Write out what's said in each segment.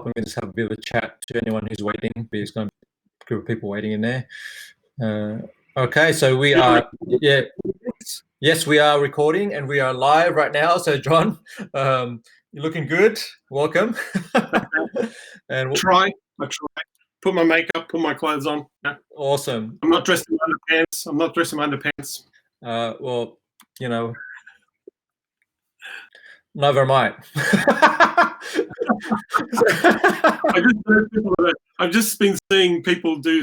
me just have a bit of a chat to anyone who's waiting. There's going to be a group of people waiting in there. Okay, so we are, yes, we are recording and we are live right now. So John, you're looking good. Welcome. And I try. Put my makeup, put my clothes on. Yeah. Awesome. I'm not dressed in underpants. Well, you know, neither am I. I've just been seeing people do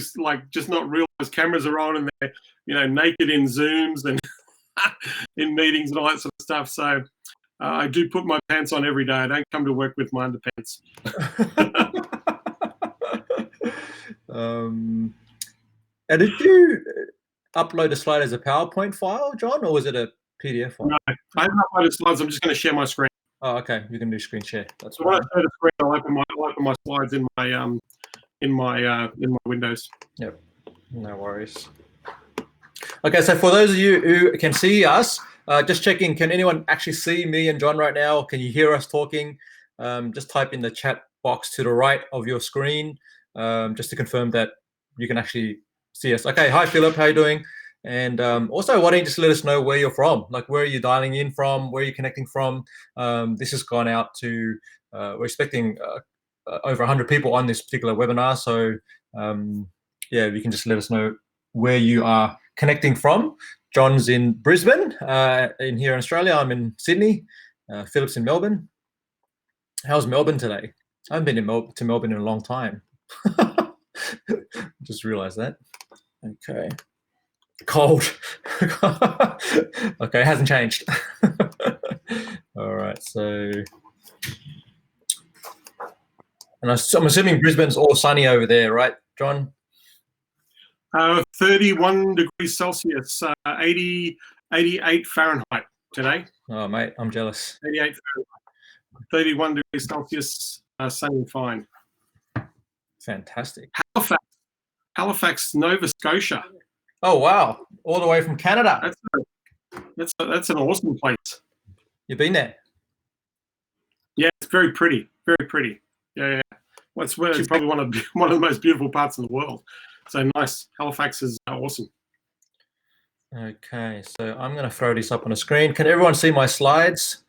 just not realize cameras are on and they're naked in Zooms and in meetings and all that sort of stuff. So I do put my pants on every day. I don't come to work with my underpants. And did you upload the slide as a PowerPoint file, John, or was it a PDF file? No, I haven't uploaded slides. I'm just going to share my screen. Oh, okay. You can do screen share. That's so when I share the screen, I open my slides in my windows. Yep. No worries. Okay, so for those of you who can see us, just checking, can anyone actually see me and John right now? Can you hear us talking? Just type in the chat box to the right of your screen, just to confirm that you can actually see us. Okay, hi Philip, how you doing? And also, why don't you just let us know where you're from? Like, where are you dialing in from? Where are you connecting from? This has gone out to, we're expecting over 100 people on this particular webinar. So yeah, you can just let us know where you are connecting from. John's in Brisbane, in here in Australia. I'm in Sydney. Philip's in Melbourne. How's Melbourne today? I haven't been to Melbourne in a long time. Just realized that. Okay. Cold. Okay, it hasn't changed. All right, so. And I'm assuming Brisbane's all sunny over there, right, John? 31 degrees Celsius, 88 Fahrenheit today. Oh, mate, I'm jealous. 88 Fahrenheit, 31 degrees Celsius, sunny and fine. Fantastic. Halifax, Nova Scotia. Oh, wow. All the way from Canada. That's an awesome place. You've been there? Yeah, it's very pretty. Very pretty. Yeah. Well, it's probably one of the most beautiful parts in the world. So nice. Halifax is awesome. Okay, so I'm going to throw this up on the screen. Can everyone see my slides?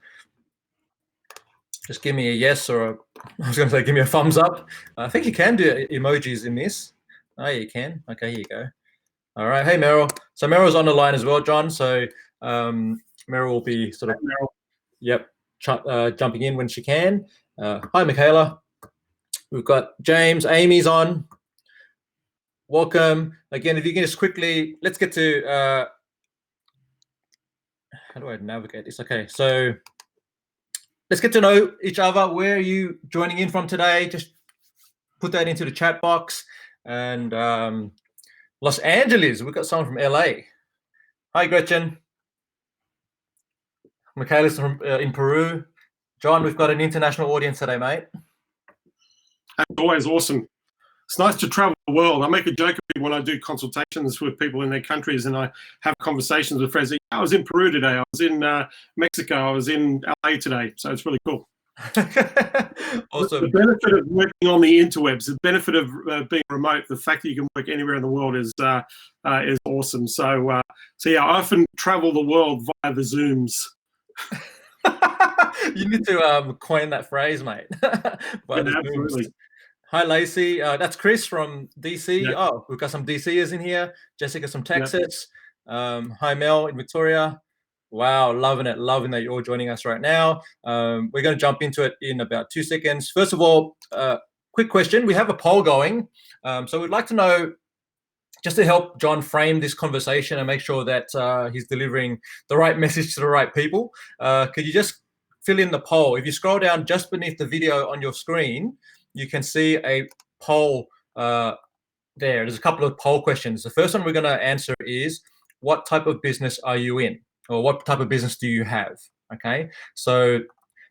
Just give me a yes or I was going to say give me a thumbs up. I think you can do emojis in this. Oh, you can. Okay, here you go. All right. Hey, Meryl. So Meryl's on the line as well, John. So Meryl will be sort of, jumping in when she can. Hi, Michaela. We've got James. Amy's on. Welcome. Again, if you can just quickly, let's get to, how do I navigate this? Okay, so let's get to know each other. Where are you joining in from today? Just put that into the chat box. And Los Angeles, we've got someone from LA. Hi, Gretchen. Michaela's from in Peru. John, we've got an international audience today, mate. That's always awesome. It's nice to travel the world. I make a joke when I do consultations with people in their countries and I have conversations with friends. I was in Peru today. I was in Mexico. I was in LA today. So it's really cool. Awesome. The benefit of working on the interwebs, the benefit of being remote, the fact that you can work anywhere in the world is awesome. So yeah, I often travel the world via the Zooms. You need to coin that phrase, mate. Absolutely. Hi, Lacey. That's Chris from DC. Yep. Oh, we've got some DCers in here. Jessica from Texas. Yep. Hi, Mel in Victoria. Wow, loving it. Loving that you're all joining us right now. We're going to jump into it in about 2 seconds. First of all, quick question. We have a poll going. So we'd like to know, just to help John frame this conversation and make sure that he's delivering the right message to the right people, could you just fill in the poll? If you scroll down just beneath the video on your screen, you can see a poll there. There's a couple of poll questions. The first one we're going to answer is, what type of business are you in? Or what type of business do you have? Okay, so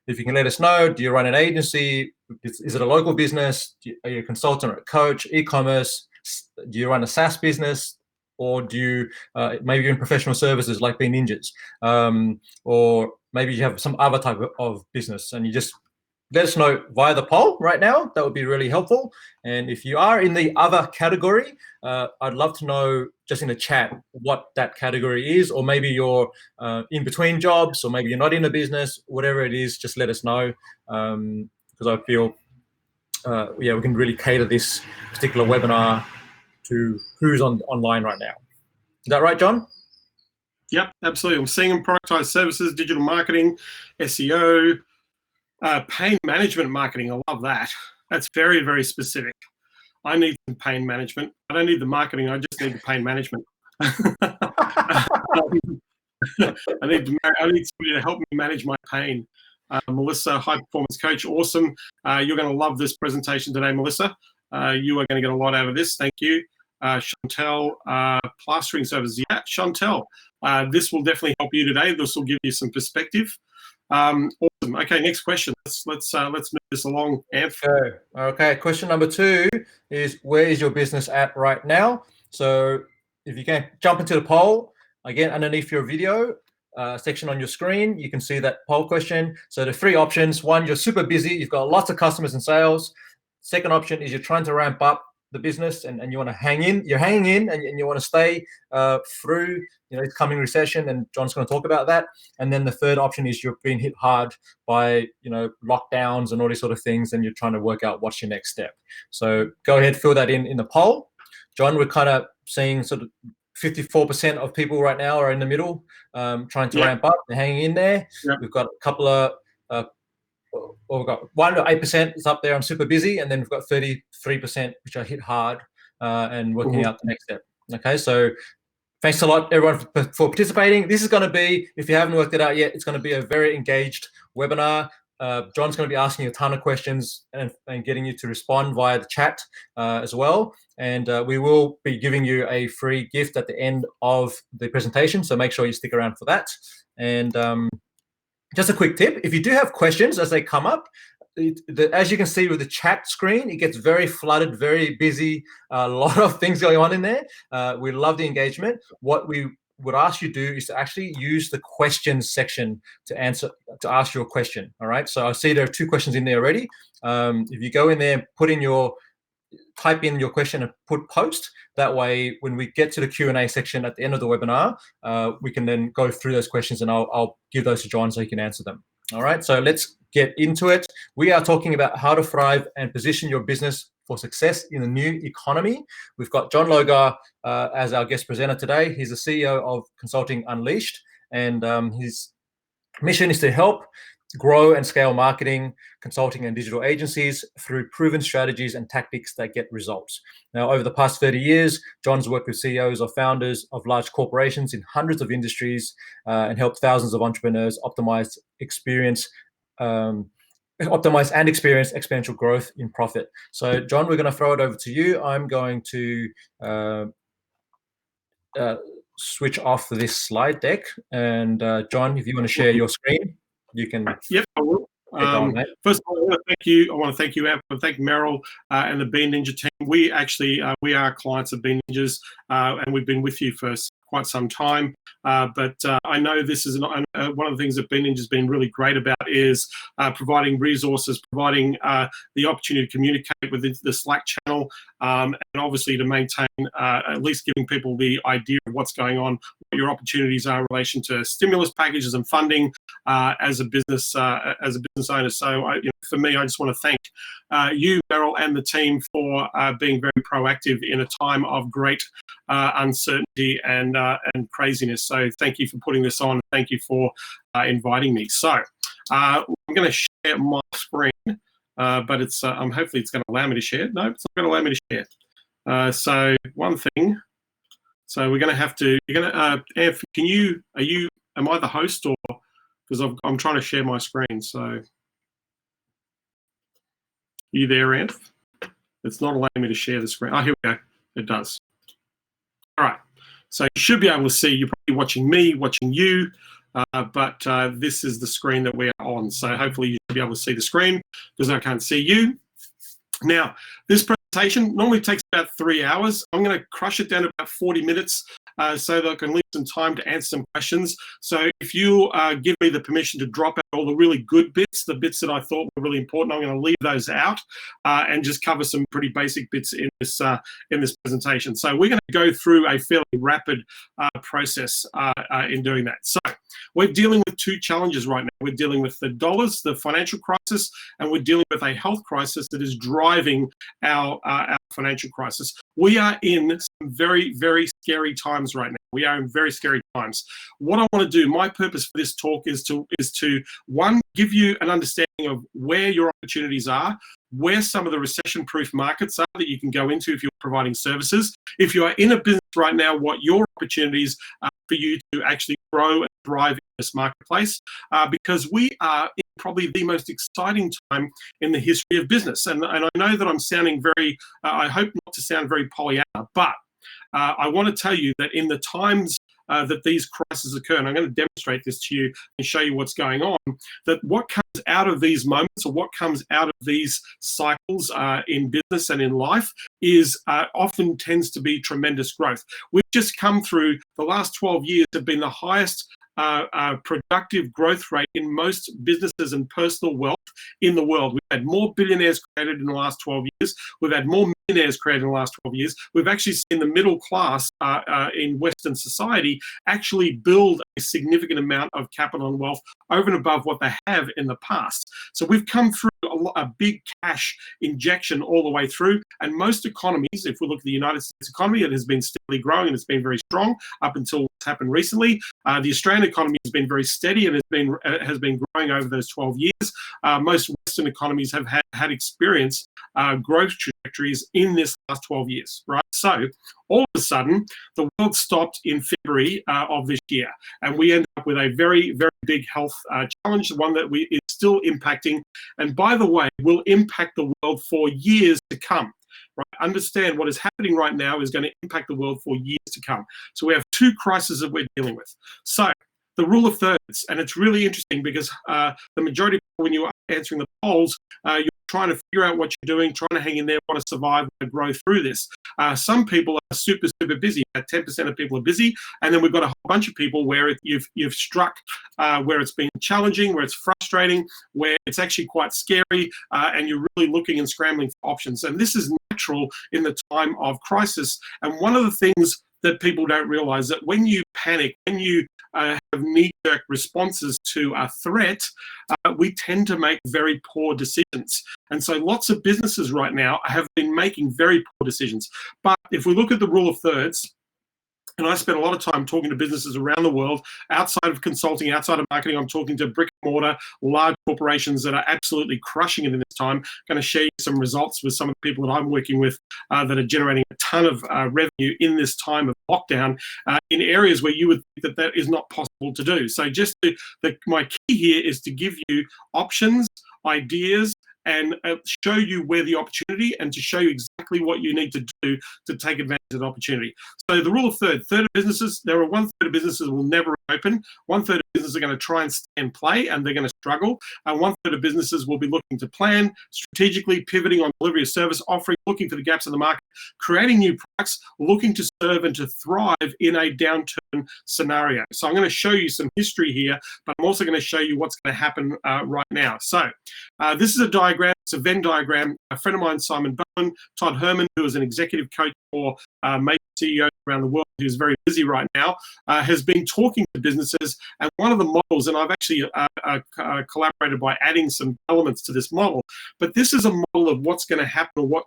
if you can let us know, do you run an agency? Is it a local business? Are you a consultant or a coach, e-commerce? Do you run a SaaS business? Or do you, maybe you're in professional services like Being Ninjas? Or maybe you have some other type of business and you just let us know via the poll right now. That would be really helpful. And if you are in the other category, I'd love to know just in the chat what that category is, or maybe you're in between jobs, or maybe you're not in a business, whatever it is, just let us know, because I feel, yeah, we can really cater this particular webinar to who's online right now. Is that right, John? Yep, absolutely. I'm seeing productized services, digital marketing, SEO, pain management marketing. I love that. That's very, very specific. I need some pain management. I don't need the marketing. I just need the pain management. I need somebody to help me manage my pain. Melissa, high performance coach, awesome. You're going to love this presentation today, Melissa. You are going to get a lot out of this. Thank you. Chantel, plastering services. Yeah, Chantel, this will definitely help you today. This will give you some perspective. Awesome. Okay, next question. Let's move this along, Anth. Okay. Question number 2 is, where is your business at right now? So if you can jump into the poll again underneath your video section on your screen, you can see that poll question. So the 3 options: 1, you're super busy, you've got lots of customers and sales. Second option is you're trying to ramp up the business and you want to hang in. You're hanging in and you want to stay through this coming recession, and John's going to talk about that. And then the third option is you're being hit hard by lockdowns and all these sort of things, and you're trying to work out what's your next step. So go ahead, fill that in the poll. John, we're kind of seeing sort of 54% of people right now are in the middle, trying to ramp up and hanging in there. We've got a couple of we've got 1% is up there, I'm super busy, and then we've got 33% which are hit hard and working out the next step. Okay, so thanks a lot everyone for participating. This is going to be, if you haven't worked it out yet, it's going to be a very engaged webinar. John's going to be asking you a ton of questions and getting you to respond via the chat as well. And we will be giving you a free gift at the end of the presentation, so make sure you stick around for that. And just a quick tip, if you do have questions as they come up, as you can see with the chat screen, it gets very flooded, very busy, a lot of things going on in there. We love the engagement. What we would ask you to do is to actually use the questions section to ask your question. All right, so I see there are 2 questions in there already. If you go in there, type in your question and put post. That way, when we get to the Q&A section at the end of the webinar, we can then go through those questions, and I'll give those to John so he can answer them. All right, so let's get into it. We are talking about how to thrive and position your business for success in the new economy. We've got John Logar as our guest presenter today. He's the CEO of Consulting Unleashed, and his mission is to help grow and scale marketing, consulting, and digital agencies through proven strategies and tactics that get results. Now, over the past 30 years, John's worked with CEOs or founders of large corporations in hundreds of industries and helped thousands of entrepreneurs optimize and experience exponential growth in profit. So, John, we're going to throw it over to you. I'm going to switch off this slide deck. And John, if you want to share your screen, you can. Yep, I will. First of all, I want to thank you. I want to thank you, Apple. I want to thank Meryl and the Bean Ninja team. We actually we are clients of Bean Ninjas, and we've been with you for quite some time. But I know this is one of the things that Bean Ninja has been really great about is providing resources, providing the opportunity to communicate within the Slack channel, and obviously to maintain at least giving people the idea of what's going on, what your opportunities are in relation to stimulus packages and funding as a business owner. So for me, I just want to thank you, Meryl, and the team for being very proactive in a time of great uncertainty and craziness. So thank you for putting this on. Thank you for inviting me. So I'm going to share my screen, but it's hopefully it's going to allow me to share. No, it's not going to allow me to share. So one thing. So we're going to have to. You're going to. Anth, am I the host, or because I'm trying to share my screen? So are you there, Anth? It's not allowing me to share the screen. Oh, here we go. It does. All right. So you should be able to see. You're probably watching me, watching you, but this is the screen that we are on. So hopefully you should be able to see the screen because I can't see you. Now, this presentation normally takes about 3 hours. I'm going to crush it down to about 40 minutes so that I can leave some time to answer some questions. So if you give me the permission to drop out all the really good bits, the bits that I thought were really important, I'm going to leave those out and just cover some pretty basic bits in this presentation. So we're going to go through a fairly rapid process in doing that. So we're dealing with two challenges right now. We're dealing with the dollars, the financial crisis, and we're dealing with a health crisis that is driving our financial crisis. We are in some very, very scary times right now. We are in very scary times. What I want to do, my purpose for this talk is to one, give you an understanding of where your opportunities are, where some of the recession-proof markets are that you can go into if you're providing services. If you are in a business right now, what your opportunities are for you to actually grow and thrive in this marketplace, because we are in probably the most exciting time in the history of business. And I know that I'm sounding very, I hope not to sound very Pollyanna, but I want to tell you that in the times that these crises occur, and I'm going to demonstrate this to you and show you what's going on, that what comes out of these moments or what comes out of these cycles in business and in life is often tends to be tremendous growth. We've just come through, the last 12 years have been the highest productive growth rate in most businesses and personal wealth in the world. We've had more billionaires created in the last 12 years. We've had more millionaires created in the last 12 years. We've actually seen the middle class in Western society actually build a significant amount of capital and wealth over and above what they have in the past. So we've come through a big cash injection all the way through, and most economies, if we look at the United States economy, it has been steadily growing and it's been very strong up until what's happened recently. The Australian economy has been very steady and has been growing over those 12 years. Most Western economies have had experienced growth trajectories in this last 12 years, right? So all of a sudden, the world stopped in February of this year, and we ended up with a very, very big health challenge, one that is still impacting, and by the way, will impact the world for years to come. Right? Understand what is happening right now is going to impact the world for years to come. So we have two crises that we're dealing with. So the rule of thirds, and it's really interesting because the majority of people, when you are answering the polls, you're trying to figure out what you're doing, trying to hang in there, want to survive, want to grow through this. Some people are super, super busy. 10% of people are busy, and then we've got a whole bunch of people where you've struck where it's been challenging, where it's frustrating, where it's actually quite scary, and you're really looking and scrambling for options. And this is natural in the time of crisis. And one of the things that people don't realize that when you panic, when you have knee-jerk responses to a threat, we tend to make very poor decisions. And so lots of businesses right now have been making very poor decisions. But if we look at the rule of thirds, and I spend a lot of time talking to businesses around the world, outside of consulting, outside of marketing. I'm talking to brick and mortar, large corporations that are absolutely crushing it in this time. I'm going to share you some results with some of the people that I'm working with that are generating a ton of revenue in this time of lockdown in areas where you would think that is not possible to do. So my key here is to give you options, ideas, and show you where the opportunity, and to show you exactly what you need to do to take advantage of the opportunity. So the rule of third of businesses, there are 1/3 of businesses will never open. 1/3 of businesses are going to try and stay and play, and they're going to struggle. And 1/3 of businesses will be looking to plan, strategically pivoting on delivery of service, offering, looking for the gaps in the market, creating new products, looking to serve and to thrive in a downturn scenario. So I'm going to show you some history here, but I'm also going to show you what's going to happen right now. So this is a diagram. It's a Venn diagram. A friend of mine, Simon Bowen, Todd Herman, who is an executive coach for major CEOs around the world, who's very busy right now, has been talking to businesses. And one of the models, and I've actually collaborated by adding some elements to this model, but this is a model of what's going to happen, or what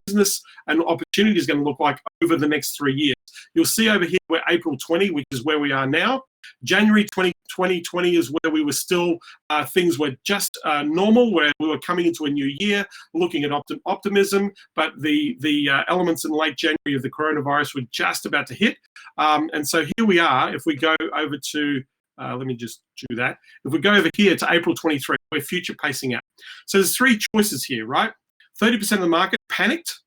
business and opportunity is going to look like over the next 3 years. You'll see over here we're April 20, which is where we are now. January 2020 is where we were still, things were just normal, where we were coming into a new year, looking at optimism, but the elements in late January of the coronavirus were just about to hit. And so here we are. If we go over to, let me just do that. If we go over here to April 23, we're future pacing out. So there's three choices here, right? 30% of the market panicked,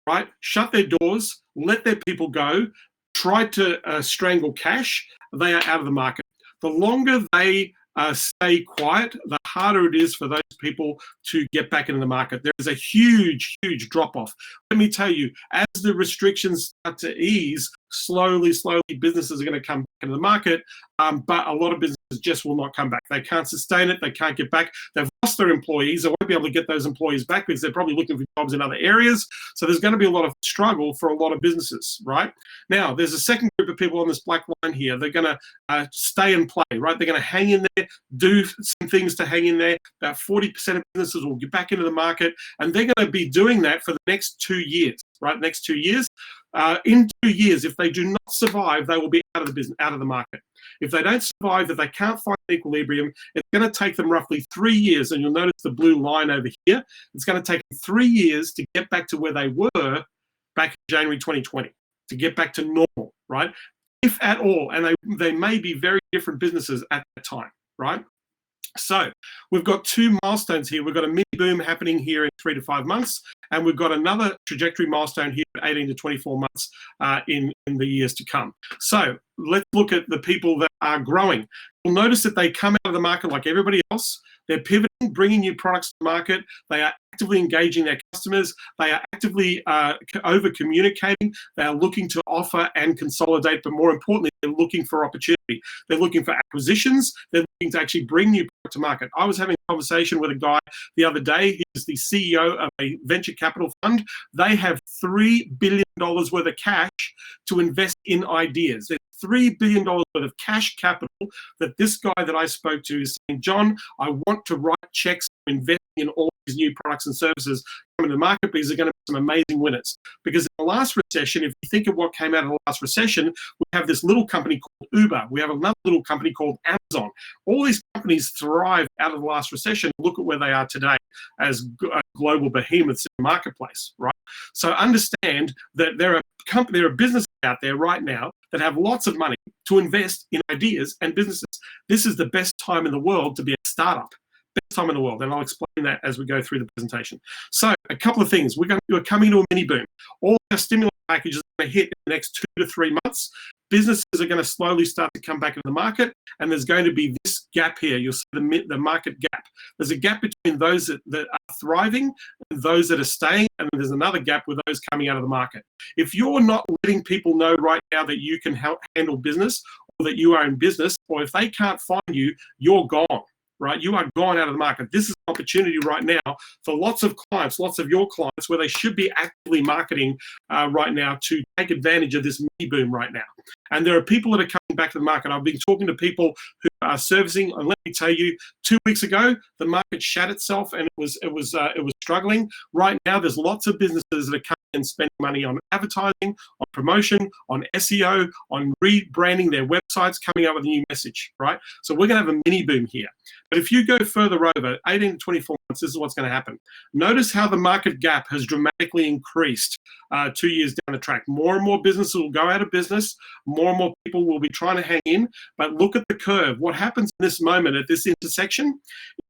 right? Shut their doors, let their people go, tried to strangle cash. They are out of the market. The longer they stay quiet, the harder it is for those people to get back into the market. There is a huge, huge drop-off. Let me tell you, as the restrictions start to ease, slowly, businesses are going to come back into the market, but a lot of businesses just will not come back. They can't sustain it. They can't get back. They've lost their employees. They won't be able to get those employees back because they're probably looking for jobs in other areas. So there's going to be a lot of struggle for a lot of businesses, right? Now, there's a second group of people on this black line here. They're going to stay and play, right? They're going to hang in there, do some things to hang in there. About 40% of businesses will get back into the market, and they're going to be doing that for the next 2 years, right? Next 2 years. In 2 years, if they do not survive, they will be out of the business, out of the market. If they don't survive, if they can't find equilibrium, it's going to take them roughly 3 years, and you'll notice the blue line over here. It's going to take them 3 years to get back to where they were back in January 2020, to get back to normal, right? If at all, and they may be very different businesses at that time, right? So we've got 2 milestones here. We've got a mini boom happening here in 3 to 5 months, and we've got another trajectory milestone here at 18 to 24 months in the years to come. So let's look at the people that are growing. You'll notice that they come out of the market like everybody else. They're pivoting, bringing new products to market. They are actively engaging their customers. They are actively over-communicating. They are looking to offer and consolidate, but more importantly, they're looking for opportunity. They're looking for acquisitions. They're looking to actually bring new product to market. I was having a conversation with a guy the other day. He's the CEO of a venture capital fund. They have $3 billion worth of cash to invest in ideas. There's $3 billion worth of cash capital that this guy that I spoke to is saying, John, I want to write checks to invest in all these new products and services coming to the market because they're going to be some amazing winners. Because in the last recession, if you think of what came out of the last recession, we have this little company called Uber. We have another little company called Amazon. All these companies thrive out of the last recession. Look at where they are today as global behemoths in the marketplace, right? So understand that there are businesses out there right now that have lots of money to invest in ideas and businesses. This is the best time in the world to be a startup. Best time in the world, and I'll explain that as we go through the presentation. So a couple of things. We're coming to a mini boom. All our stimulus packages are going to hit in the next 2 to 3 months. Businesses are going to slowly start to come back into the market, and there's going to be this gap here. You'll see the market gap. There's a gap between those that are thriving and those that are staying, and there's another gap with those coming out of the market. If you're not letting people know right now that you can handle business, or that you are in business, or if they can't find you, you're gone. Right, you are gone out of the market. This is an opportunity right now for lots of clients, lots of your clients, where they should be actively marketing right now to take advantage of this mini boom right now. And there are people that are coming back to the market. I've been talking to people who are servicing, and let me tell you, 2 weeks ago the market shat itself, and it was struggling. Right now, there's lots of businesses that are coming and spending money on advertising, on promotion, on SEO, on rebranding their websites, coming up with a new message. Right, so we're going to have a mini boom here. But if you go further over 18 to 24 months, this is what's going to happen. Notice how the market gap has dramatically increased 2 years down the track. More and more businesses will go out of business. More and more people will be trying to hang in. But look at the curve. What happens in this moment at this intersection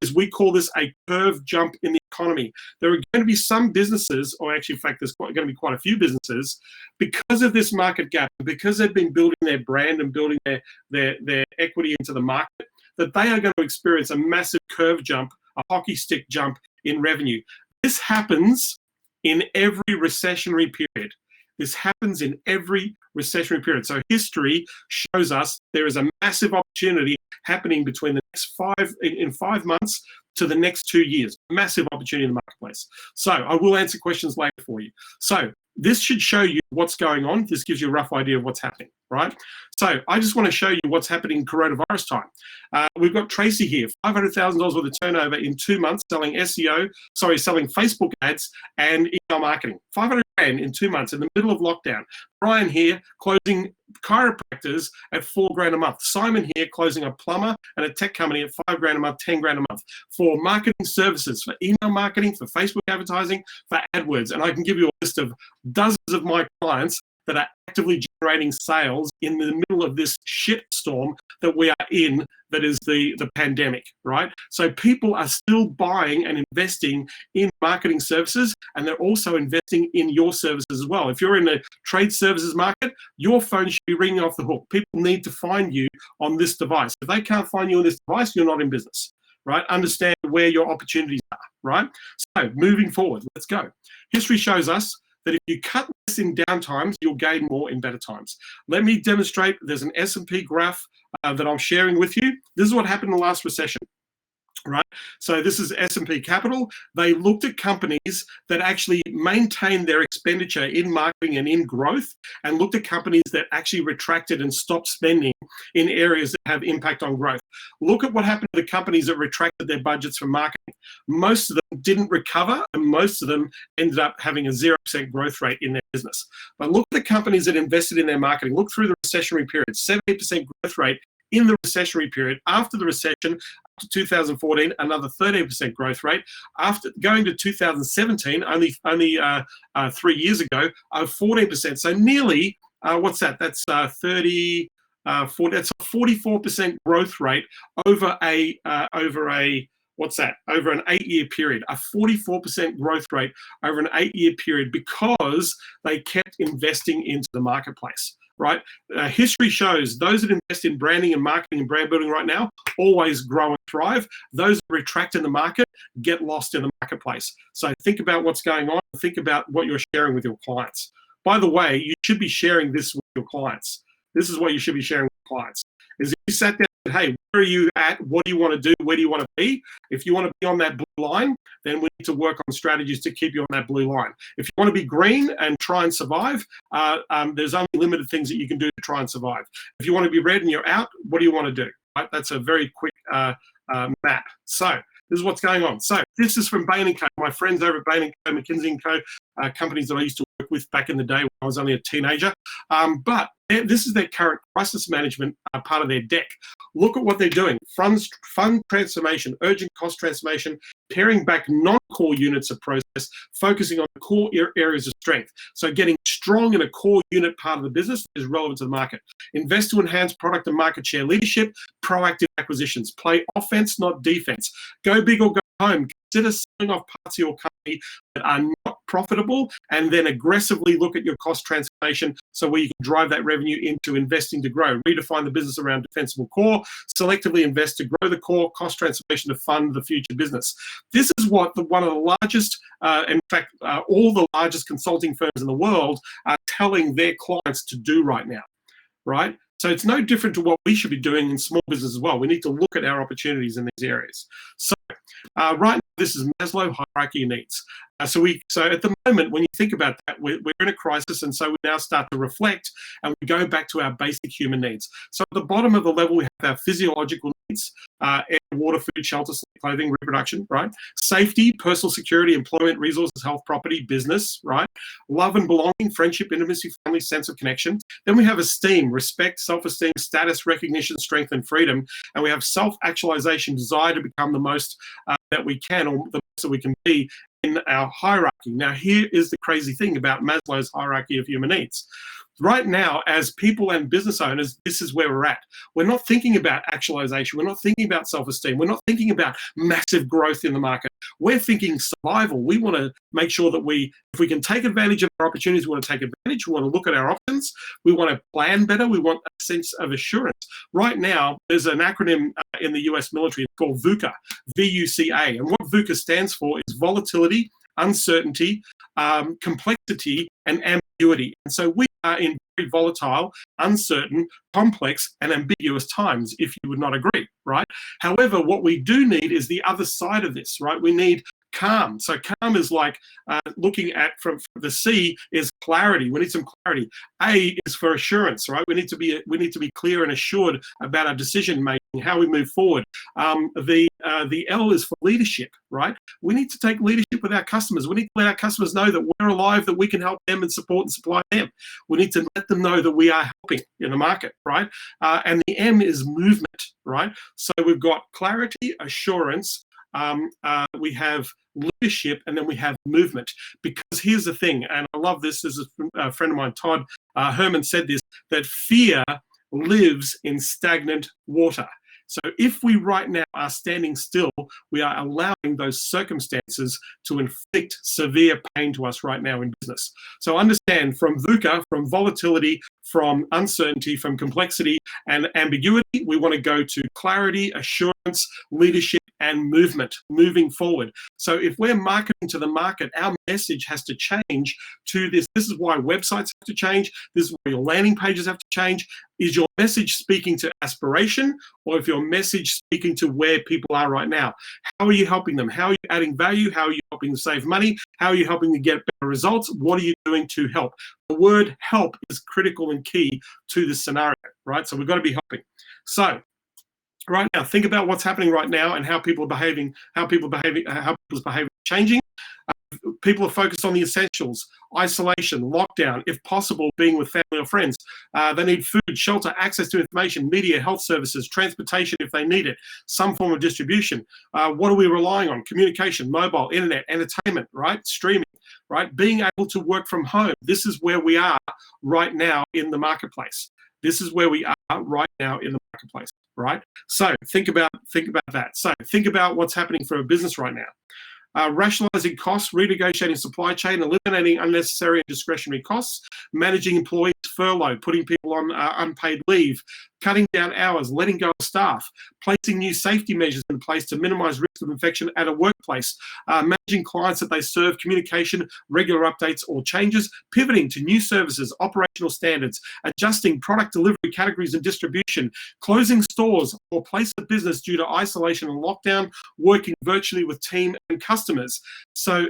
is we call this a curve jump in the economy. There are going to be some businesses, or actually, in fact, there's going to be quite a few businesses, because of this market gap, because they've been building their brand and building their equity into the market, that they are going to experience a massive curve jump, a hockey stick jump in revenue. This happens in every recessionary period. This happens in every recessionary period. So history shows us there is a massive opportunity happening between the next 5 months to the next 2 years. Massive opportunity in the marketplace. So I will answer questions later for you. So this should show you what's going on. This gives you a rough idea of what's happening, right? So I just want to show you what's happening in coronavirus time. We've got Tracy here, $500,000 worth of turnover in 2 months selling selling Facebook ads and email marketing. 500 grand in 2 months in the middle of lockdown. Brian here closing chiropractors at 4 grand a month. Simon here closing a plumber and a tech company at 5 grand a month, 10 grand a month for marketing services, for email marketing, for Facebook advertising, for AdWords. And I can give you a list of dozens of my clients that are actively generating sales in the middle of this shit storm that we are in, that is the pandemic, right? So people are still buying and investing in marketing services, and they're also investing in your services as well. If you're in the trade services market, your phone should be ringing off the hook. People need to find you on this device. If they can't find you on this device, you're not in business, right? Understand where your opportunities are, right? So moving forward, let's go. History shows us that if you cut less in down times, you'll gain more in better times. Let me demonstrate. There's an S&P graph that I'm sharing with you. This is what happened in the last recession. Right, so this is S&P Capital. They looked at companies that actually maintained their expenditure in marketing and in growth, and looked at companies that actually retracted and stopped spending in areas that have impact on growth. Look at what happened to the companies that retracted their budgets for marketing. Most of them didn't recover, and most of them ended up having a 0% growth rate in their business. But look at the companies that invested in their marketing. Look through the recessionary period, 70% growth rate in the recessionary period. After the recession, to 2014, another 13% growth rate. After going to 2017, only 3 years ago, 14%. So nearly, what's that? That's 40. That's a 44% growth rate over what's that? Over an 8-year period. A 44% growth rate over an 8-year period, because they kept investing into the marketplace. Right? History shows those that invest in branding and marketing and brand building right now always grow and thrive. Those that retract in the market get lost in the marketplace. So think about what's going on. Think about what you're sharing with your clients. By the way, you should be sharing this with your clients. This is what you should be sharing with clients. Is if you sat down and said, hey, where are you at? What do you want to do? Where do you want to be? If you want to be on that blue line, then we need to work on strategies to keep you on that blue line. If you want to be green and try and survive, there's only limited things that you can do to try and survive. If you want to be red and you're out, what do you want to do? Right? That's a very quick map. So this is what's going on. So this is from Bain & Co. My friends over at Bain & Co, McKinsey & Co, companies that I used to work with back in the day when I was only a teenager. But this is their current crisis management part of their deck. Look at what they're doing. Fund transformation, urgent cost transformation, paring back non-core units of process, focusing on the core areas of strength. So getting strong in a core unit part of the business is relevant to the market. Invest to enhance product and market share leadership, proactive acquisitions. Play offense, not defense. Go big or go home. Consider selling off parts of your company that are not profitable, and then aggressively look at your cost transformation so where you can drive that revenue into investing to grow. Redefine the business around defensible core. Selectively invest to grow the core. Cost transformation to fund the future business. This is what one of the largest, in fact, all the largest consulting firms in the world are telling their clients to do right now, right? So it's no different to what we should be doing in small business as well. We need to look at our opportunities in these areas. So right now, this is Maslow hierarchy of needs. So at the moment, when you think about that, we're in a crisis, and so we now start to reflect and we go back to our basic human needs. So at the bottom of the level, we have our physiological needs: air, water, food, shelter, sleep, clothing, reproduction, right? Safety, personal security, employment, resources, health, property, business, right? Love and belonging, friendship, intimacy, family, sense of connection. Then we have esteem, respect, self-esteem, status, recognition, strength, and freedom. And we have self-actualization, desire to become the most that we can, or the most that we can be in our hierarchy. Now, here is the crazy thing about Maslow's hierarchy of human needs. Right now, as people and business owners, this is where we're at. We're not thinking about actualization. We're not thinking about self-esteem. We're not thinking about massive growth in the market. We're thinking survival. We want to make sure that if we can take advantage of our opportunities, we want to take advantage. We want to look at our options. We want to plan better. We want a sense of assurance. Right now, there's an acronym in the US military called VUCA, V-U-C-A. And what VUCA stands for is volatility, uncertainty, complexity, and ambiguity. And so we are in very volatile, uncertain, complex, and ambiguous times, if you would not agree, right? However, what we do need is the other side of this, right? We need calm. So calm is like looking at from the C is clarity. We need some clarity. A is for assurance, right? We need to be clear and assured about our decision making, how we move forward. The L is for leadership, right? We need to take leadership with our customers. We need to let our customers know that we're alive, that we can help them and support and supply them. We need to let them know that we are helping in the market, right? And the M is movement, right? So we've got clarity, assurance, we have leadership, and then we have movement. Because here's the thing, and I love this. This is a friend of mine, Todd, Herman said this, that fear lives in stagnant water. So if we right now are standing still, we are allowing those circumstances to inflict severe pain to us right now in business. So understand, from VUCA, from volatility, from uncertainty, from complexity and ambiguity, we want to go to clarity, assurance, leadership, and movement, moving forward. So if we're marketing to the market, our message has to change to this. This is why websites have to change. This is why your landing pages have to change. Is your message speaking to aspiration, or if your message speaking to where people are right now? How are you helping them? How are you adding value? How are you helping them save money? How are you helping them get better results? What are you doing to help? The word help is critical and key to this scenario, right? So we've got to be helping. So right now, think about what's happening right now and how people are behaving, how people's behavior is changing. People are focused on the essentials: isolation, lockdown, if possible, being with family or friends. They need food, shelter, access to information, media, health services, transportation if they need it, some form of distribution. What are we relying on? Communication, mobile, internet, entertainment, right? Streaming, right? Being able to work from home. This is where we are right now in the marketplace. This is where we are right now in the marketplace, right? So think about that. So think about what's happening for a business right now. Rationalizing costs, renegotiating supply chain, eliminating unnecessary and discretionary costs, managing employees furlough, putting people on unpaid leave, cutting down hours, letting go of staff, placing new safety measures in place to minimize risk of infection at a workplace, managing clients that they serve, communication, regular updates or changes, pivoting to new services, operational standards, adjusting product delivery categories and distribution, closing stores or place of business due to isolation and lockdown, working virtually with team and customers. So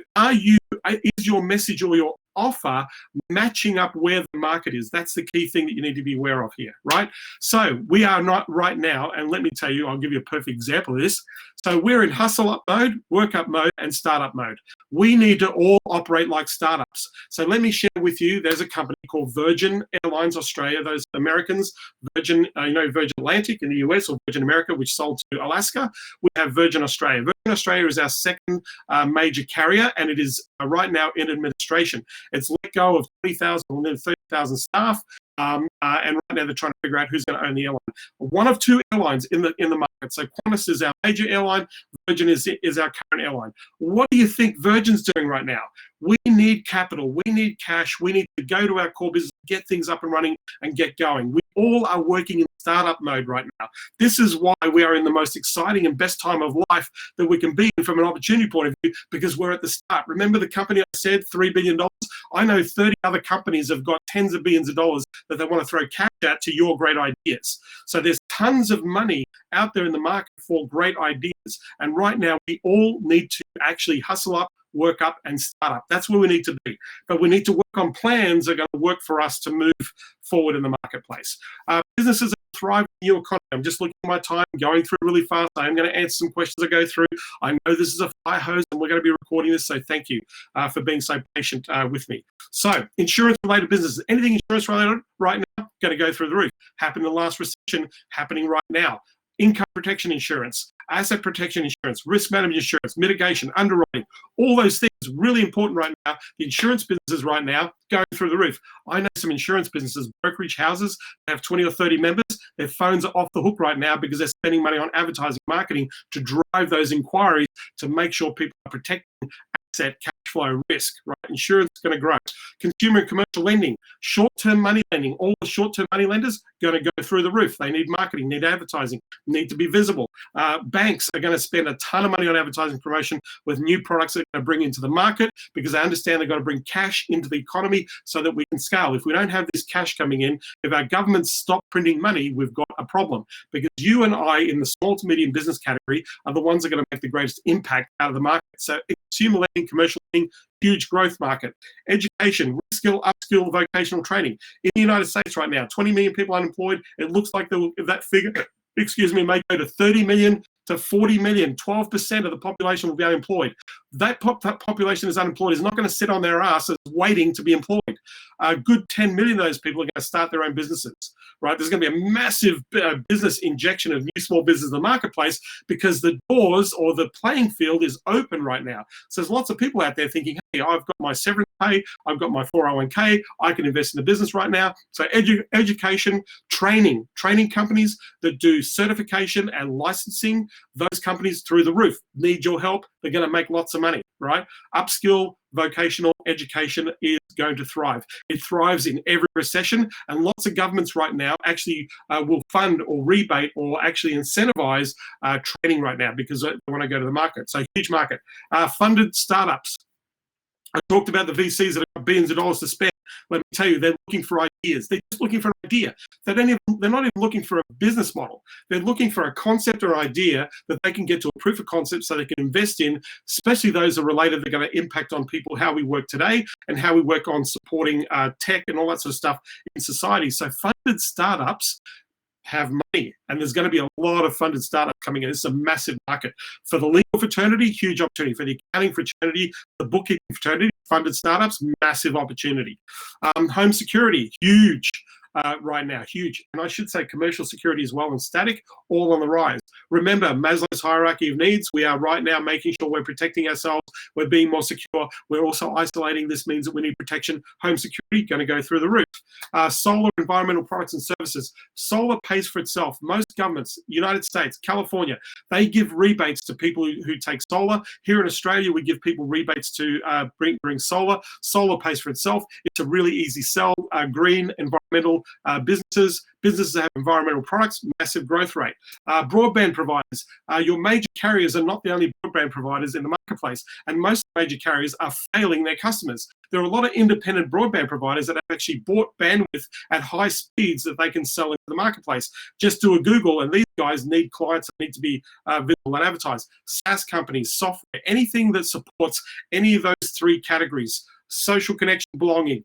is your message or your offer matching up where the market is? That's the key thing that you need to be aware of here, right? So we are not right now, and let me tell you, I'll give you a perfect example of this. So we're in hustle up mode, work up mode, and startup mode. We need to all operate like startups. So let me share with you, there's a company called Virgin Airlines Australia, those Americans, Virgin Atlantic in the US, or Virgin America, which sold to Alaska. We have Virgin Australia. Virgin Australia is our second major carrier, and it is right now in administration. It's let go of 20,000 or nearly 30,000 staff, and right now they're trying to figure out who's going to own the airline. One of two airlines in the market. So Qantas is our major airline. Virgin is our current airline. What do you think Virgin's doing right now? We need capital. We need cash. We need to go to our core business, get things up and running, and get going. We all are working in startup mode right now. This is why we are in the most exciting and best time of life that we can be in from an opportunity point of view, because we're at the start. Remember the company I said, $3 billion? I know 30 other companies have got tens of billions of dollars that they want to throw cash at to your great ideas. So there's tons of money out there in the market for great ideas. And right now, we all need to actually hustle up, work up, and start up. That's where we need to be. But we need to work on plans that are going to work for us to move forward in the marketplace. Businesses are thriving in the new economy. I'm just looking at my time, going through really fast. I'm going to answer some questions I go through. I know this is a fire hose, and we're going to be recording this, so thank you for being so patient with me. So, insurance-related businesses, anything insurance-related right now, going to go through the roof. Happened in the last recession, happening right now. Income protection insurance, asset protection insurance, risk management insurance, mitigation, underwriting, all those things really important right now. The insurance businesses right now going through the roof. I know some insurance businesses, brokerage houses, have 20 or 30 members. Their phones are off the hook right now because they're spending money on advertising, marketing to drive those inquiries to make sure people are protecting asset cash flow risk, right? Insurance is going to grow. Consumer and commercial lending, short-term money lending, all the short-term money lenders going to go through the roof. They need marketing, need advertising, need to be visible. Banks are going to spend a ton of money on advertising promotion with new products they're going to bring into the market because they understand they've got to bring cash into the economy so that we can scale. If we don't have this cash coming in, if our governments stop printing money, we've got a problem, because you and I in the small to medium business category are the ones that are going to make the greatest impact out of the market. So consumer lending, commercial lending, huge growth market. Education, reskill, upskill, vocational training. In the United States right now, 20 million people unemployed. It looks like that figure, may go to 30 million to 40 million. 12% of the population will be unemployed. That population is unemployed is not going to sit on their asses waiting to be employed. a good 10 million of those people are going to start their own businesses, right? There's going to be a massive business injection of new small business in the marketplace because the doors or the playing field is open right now. So there's lots of people out there thinking, hey, I've got my severance pay, I've got my 401k, I can invest in the business right now. So education, training companies that do certification and licensing, those companies through the roof need your help. They're going to make lots of money, right? Upskill, vocational education is going to thrive. It thrives in every recession, and lots of governments right now actually will fund or rebate or actually incentivize training right now because they want to go to the market. So huge market. Funded startups. I talked about the VCs that have got billions of dollars to spend. Let me tell you, they're looking for ideas. They're just looking for an idea. They're not even looking for a business model. They're looking for a concept or idea that they can get to a proof of concept so they can invest in, especially those that are related, they're going to impact on people, how we work today and how we work on supporting tech and all that sort of stuff in society. So funded startups have money, and there's going to be a lot of funded startups coming in. It's a massive market. For the legal fraternity, huge opportunity. For the accounting fraternity, the bookkeeping fraternity, funded startups, massive opportunity. Home security, huge right now, huge. And I should say commercial security as well and static, all on the rise. Remember, Maslow's hierarchy of needs, we are right now making sure we're protecting ourselves, we're being more secure, we're also isolating. This means that we need protection. Home security, going to go through the roof. Solar, environmental products and services. Solar pays for itself. Most governments, United States, California, they give rebates to people who take solar. Here in Australia, we give people rebates to bring solar. Solar pays for itself. It's a really easy sell. Green, environmental businesses that have environmental products, massive growth rate. Broadband providers. Your major carriers are not the only broadband providers in the marketplace, and most major carriers are failing their customers. There are a lot of independent broadband providers that have actually bought bandwidth at high speeds that they can sell into the marketplace. Just do a Google, and these guys need clients that need to be visible and advertised. SaaS companies, software, anything that supports any of those three categories: social connection, belonging,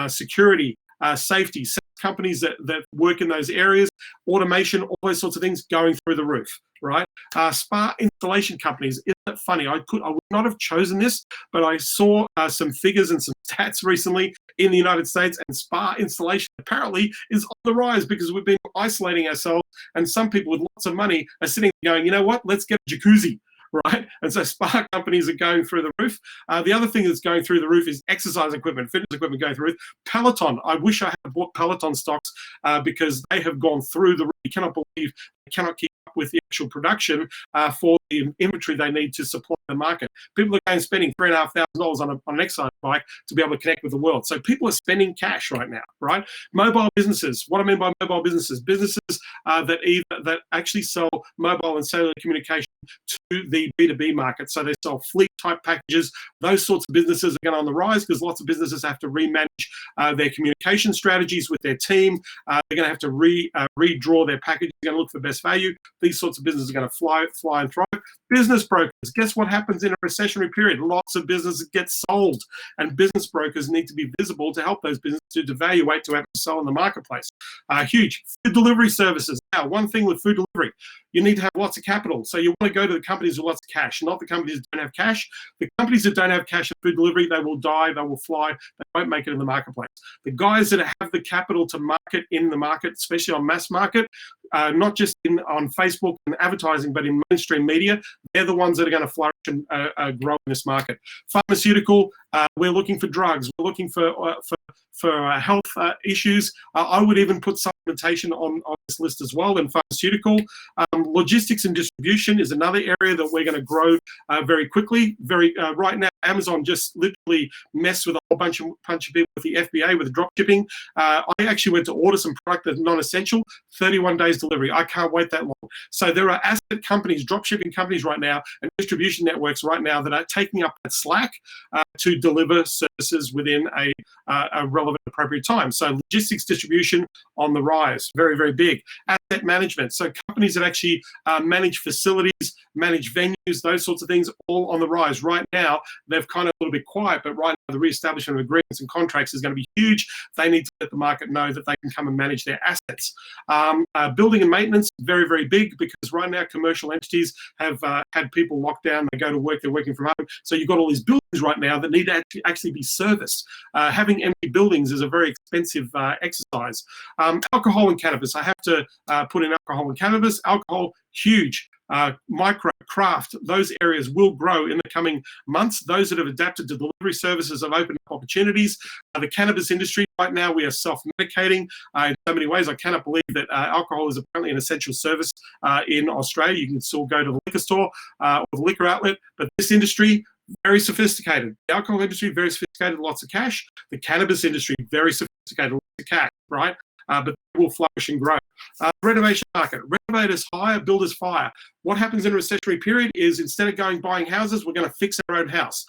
security, safety, companies that work in those areas, automation, all those sorts of things going through the roof, right? Spa installation companies. Isn't it funny? I would not have chosen this, but I saw some figures and some stats recently in the United States, and spa installation apparently is on the rise because we've been isolating ourselves, and some people with lots of money are sitting there going, you know what, let's get a jacuzzi. Right, and so spa companies are going through the roof. The other thing that's going through the roof is exercise equipment, fitness equipment going through the roof. Peloton, I wish I had bought Peloton stocks because they have gone through the roof. You cannot believe they cannot keep up with the actual production for the inventory they need to supply the market. People are going spending $3,500 on an exercise bike to be able to connect with the world. So people are spending cash right now, right? Mobile businesses. What I mean by mobile businesses that actually sell mobile and cellular communication to the B2B market. So they sell fleet type packages. Those sorts of businesses are going on the rise because lots of businesses have to remanage their communication strategies with their team. They're going to have to redraw their package. They're going to look for the best value. These sorts of businesses are going to fly and thrive. Business brokers. Guess what happens in a recessionary period? Lots of businesses get sold, and business brokers need to be visible to help those businesses to evaluate to have to sell in the marketplace. Huge. Food delivery services. Now, one thing with food delivery, you need to have lots of capital. So you want to go to the companies with lots of cash, not the companies that don't have cash. The companies that don't have cash in food delivery, they will die, they will fly, they won't make it in the marketplace. The guys that have the capital to market in the market, especially on mass market, not just on Facebook and advertising, but in mainstream media, they're the ones that are going to flourish and grow in this market. Pharmaceutical, we're looking for drugs, we're looking for health issues. I would even put supplementation on this list as well, and pharmaceutical. Logistics and distribution is another area that we're going to grow very quickly. Right now, Amazon just literally messed with a whole bunch of people with the FBA with drop shipping. I actually went to order some product that's non-essential, 31 days delivery. I can't wait that long. So there are asset companies, drop shipping companies right now, and distribution networks right now that are taking up that slack to deliver services within a relevant, appropriate time. So logistics distribution on the rise, very, very big. Asset management, so companies that actually manage facilities, manage venues, those sorts of things, all on the rise. Right now, they've kind of a little bit quiet, but right now the re-establishment of agreements and contracts is going to be huge. They need to let the market know that they can come and manage their assets. Building and maintenance, very, very big, because right now commercial entities have had people locked down. They go to work, they're working from home. So you've got all these buildings right now that need to actually be serviced. Having empty buildings is a very expensive exercise. Alcohol and cannabis. I have to put in alcohol and cannabis. Alcohol, huge. Micro, craft, those areas will grow in the coming months. Those that have adapted to delivery services have opened up opportunities. The cannabis industry, right now, we are self-medicating in so many ways. I cannot believe that alcohol is apparently an essential service in Australia. You can still go to the liquor store or the liquor outlet, but this industry, very sophisticated. The alcohol industry, very sophisticated, lots of cash. The cannabis industry, very sophisticated, lots of cash, right? But they will flourish and grow. Renovation market. Renovators hire, builders fire. What happens in a recessionary period is instead of going buying houses, we're going to fix our own house.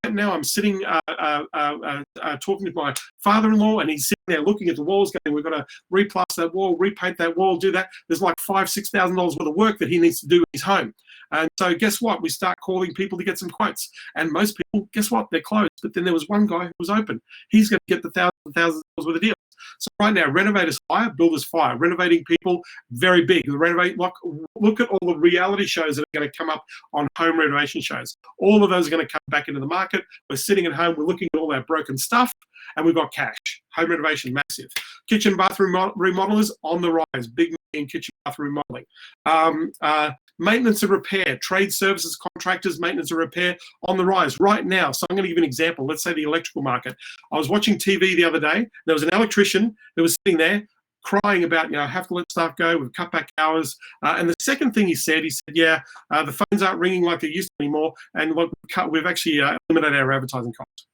Right now, I'm sitting talking to my father-in-law, and he's sitting there looking at the walls, going, "We've got to replaster that wall, repaint that wall, do that." There's like $5,000-6,000 worth of work that he needs to do in his home. And so, guess what? We start calling people to get some quotes, and most people, guess what? They're closed. But then there was one guy who was open. He's going to get the thousands and thousands of dollars worth of deals. So right now, renovators hire, builders fire. Renovating people, very big. Look at all the reality shows that are going to come up on home renovation shows. All of those are going to come back into the market. We're sitting at home, we're looking at all our broken stuff, and we've got cash. Home renovation, massive. Kitchen, bathroom remodelers on the rise. Big money in kitchen, bathroom remodeling. Maintenance and repair, trade services, contractors, maintenance and repair on the rise right now. So I'm going to give you an example. Let's say the electrical market. I was watching TV the other day. There was an electrician that was sitting there crying about, I have to let staff go. We've cut back hours. And the second thing he said, the phones aren't ringing like they used to anymore. And look, we've actually eliminated our advertising costs.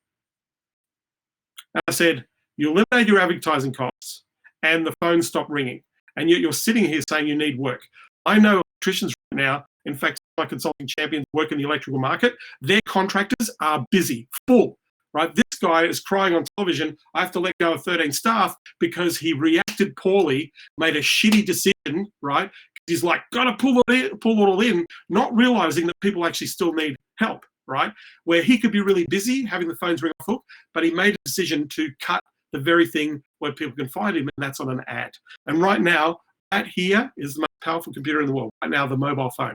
And I said, you eliminate your advertising costs and the phones stop ringing. And yet you're sitting here saying you need work. I know electricians right now, in fact, my consulting champions work in the electrical market. Their contractors are busy, full, right? This guy is crying on television, I have to let go of 13 staff because he reacted poorly, made a shitty decision, right? He's like, got to pull it all in, not realizing that people actually still need help, right? Where he could be really busy having the phones ring off hook, but he made a decision to cut the very thing where people can find him, and that's on an ad. And right now, that here is the most powerful computer in the world. Right now, the mobile phone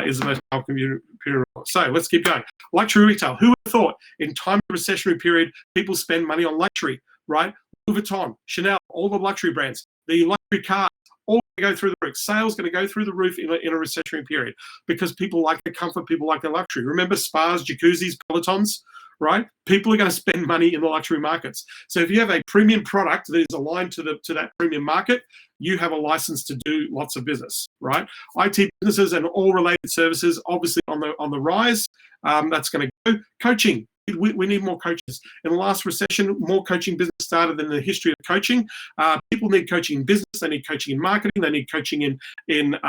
is the most powerful computer in the world. So let's keep going. Luxury retail. Who would have thought in time of recessionary period, people spend money on luxury, right? Louis Vuitton, Chanel, all the luxury brands, the luxury cars, all going to go through the roof. Sales going to go through the roof in a recessionary period because people like the comfort, people like the luxury. Remember spas, jacuzzis, pelotons, right? People are going to spend money in the luxury markets. So if you have a premium product that is aligned to that premium market, you have a license to do lots of business, right? IT businesses and all related services, obviously on the rise. That's going to go. Coaching. We need more coaches. In the last recession, more coaching business started than the history of coaching. People need coaching in business. They need coaching in marketing. They need coaching in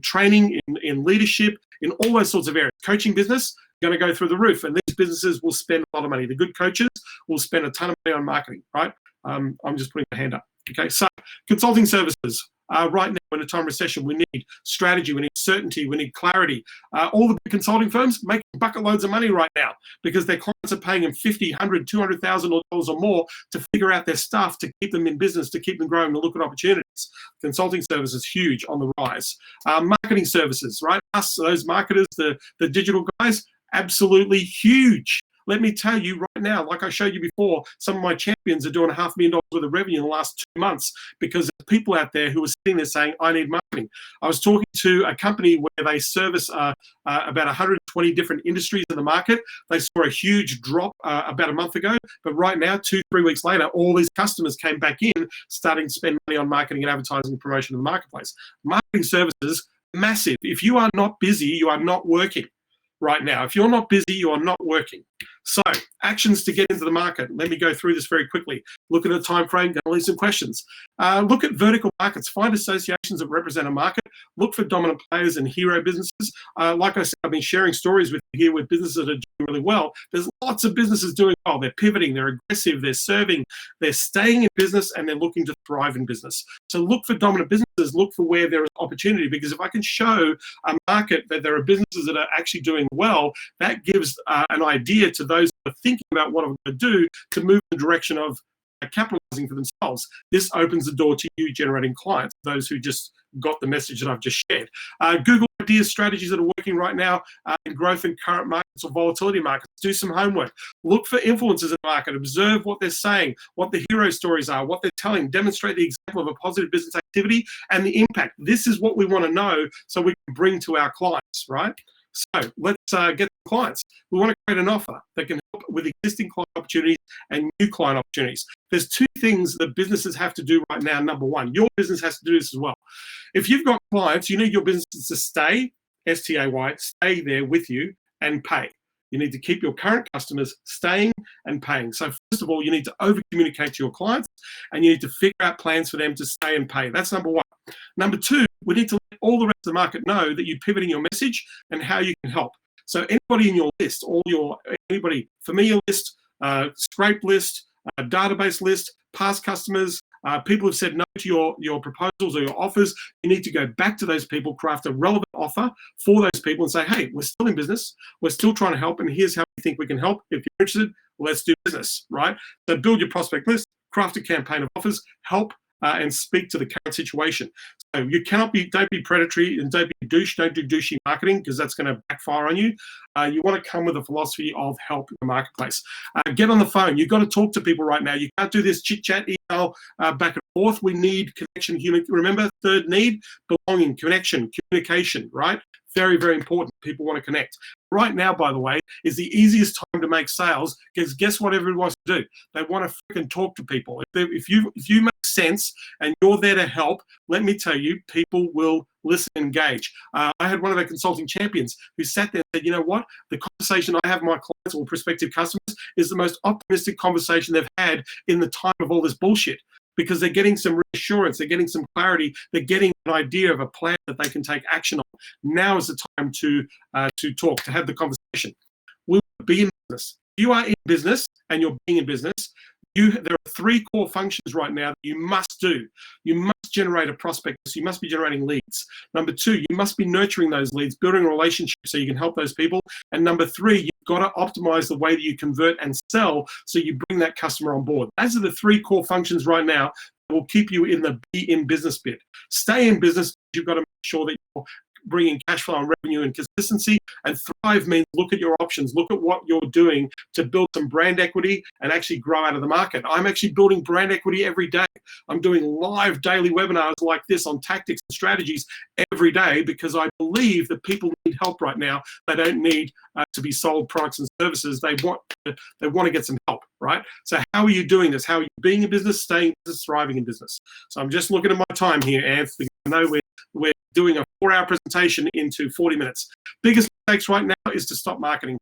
training, in leadership, in all those sorts of areas. Coaching business going to go through the roof, and these businesses will spend a lot of money. The good coaches will spend a ton of money on marketing, right? I'm just putting my hand up. Okay, so consulting services. Right now, in a time of recession, we need strategy, we need certainty, we need clarity. All the big consulting firms making bucket loads of money right now because their clients are paying them $50,000, $100,000, $200,000 or more to figure out their stuff, to keep them in business, to keep them growing, to look at opportunities. Consulting services, huge on the rise. Marketing services, right? Us, those marketers, the digital guys, absolutely huge. Let me tell you right now, like I showed you before, some of my champions are doing $500,000 worth of revenue in the last 2 months because there's people out there who are sitting there saying, I need marketing. I was talking to a company where they service about 120 different industries in the market. They saw a huge drop about a month ago, but right now, 2-3 weeks later, all these customers came back in, starting to spend money on marketing and advertising and promotion in the marketplace. Marketing services, massive. If you are not busy, you are not working. Right now, if you're not busy, you are not working. So, actions to get into the market. Let me go through this very quickly. Look at a time frame, go leave some questions. Look at vertical markets. Find associations that represent a market. Look for dominant players and hero businesses. Like I said, I've been sharing stories with you here with businesses that are doing really well. There's lots of businesses doing well. They're pivoting, they're aggressive, they're serving, they're staying in business, and they're looking to thrive in business. So look for dominant businesses, look for where there is opportunity, because if I can show a market that there are businesses that are actually doing well, that gives an idea to those who are thinking about what I'm going to do to move in the direction of capitalizing for themselves. This opens the door to you generating clients, those who just got the message that I've just shared. Google ideas, strategies that are working right now in growth in current market. or volatility markets. Do some homework. Look for influencers in the market. Observe what they're saying, what the hero stories are, what they're telling. Demonstrate the example of a positive business activity and the impact. This is what we want to know so we can bring to our clients, right? So let's get the clients. We want to create an offer that can help with existing client opportunities and new client opportunities. There's two things that businesses have to do right now. Number one, your business has to do this as well. If you've got clients, you need your businesses to stay, S-T-A-Y, stay there with you and pay. You need to keep your current customers staying and paying. So first of all, you need to over-communicate to your clients and you need to figure out plans for them to stay and pay. That's number one. Number two, we need to let all the rest of the market know that you're pivoting your message and how you can help. So anybody in your list, anybody familiar list, scrape list, database list, past customers, people who've said no to your proposals or your offers, you need to go back to those people, craft a relevant offer for those people and say, hey, we're still in business, we're still trying to help, and here's how we think we can help. If you're interested, let's do business, right? So build your prospect list, craft a campaign of offers, help and speak to the current situation. So you don't be predatory and don't be douche, don't do douchey marketing because that's going to backfire on you. You want to come with a philosophy of help in the marketplace. Get on the phone. You've got to talk to people right now. You can't do this chit chat, email back and forth. We need connection, human. Remember, third need, belonging, connection, communication, right? Very, very important. People want to connect. Right now, by the way, is the easiest time to make sales because guess what everyone wants to do? They want to freaking talk to people. If you make sense and you're there to help, let me tell you, people will listen and engage. I had one of our consulting champions who sat there and said, you know what? The conversation I have with my clients or prospective customers is the most optimistic conversation they've had in the time of all this bullshit. Because they're getting some reassurance, they're getting some clarity, they're getting an idea of a plan that they can take action on. Now is the time to talk, to have the conversation. We will be in business. You are in business and you're being in business. There are three core functions right now that you must do. You must generate a prospect list. You must be generating leads. Number two, you must be nurturing those leads, building a relationship so you can help those people. And number three, you've got to optimize the way that you convert and sell so you bring that customer on board. Those are the three core functions right now that will keep you in the be in business bit. Stay in business. You've got to make sure that you're bringing cash flow and revenue and consistency. And thrive means look at your options, look at what you're doing to build some brand equity and actually grow out of the market. I'm actually building brand equity every day. I'm doing live daily webinars like this on tactics and strategies every day because I believe that people need help right now. They don't need to be sold products and services. They want to get some help, right? So how are you doing this? How are you being in business, staying in business, thriving in business? So I'm just looking at my time here, Anthony. I know we're doing a 4-hour presentation into 40 minutes. Biggest mistakes right now is to stop marketing.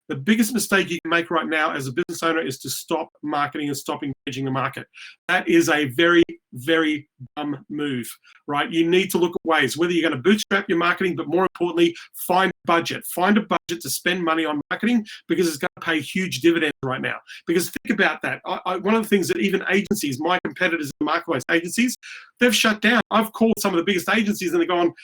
The biggest mistake you can make right now as a business owner is to stop marketing and stop engaging the market. That is a very, very dumb move, right? You need to look at ways, whether you're going to bootstrap your marketing, but more importantly, find a budget. Find a budget to spend money on marketing because it's going to pay huge dividends right now. Because think about that. One of the things that even agencies, my competitors in the marketplace, agencies, they've shut down. I've called some of the biggest agencies and they're gone,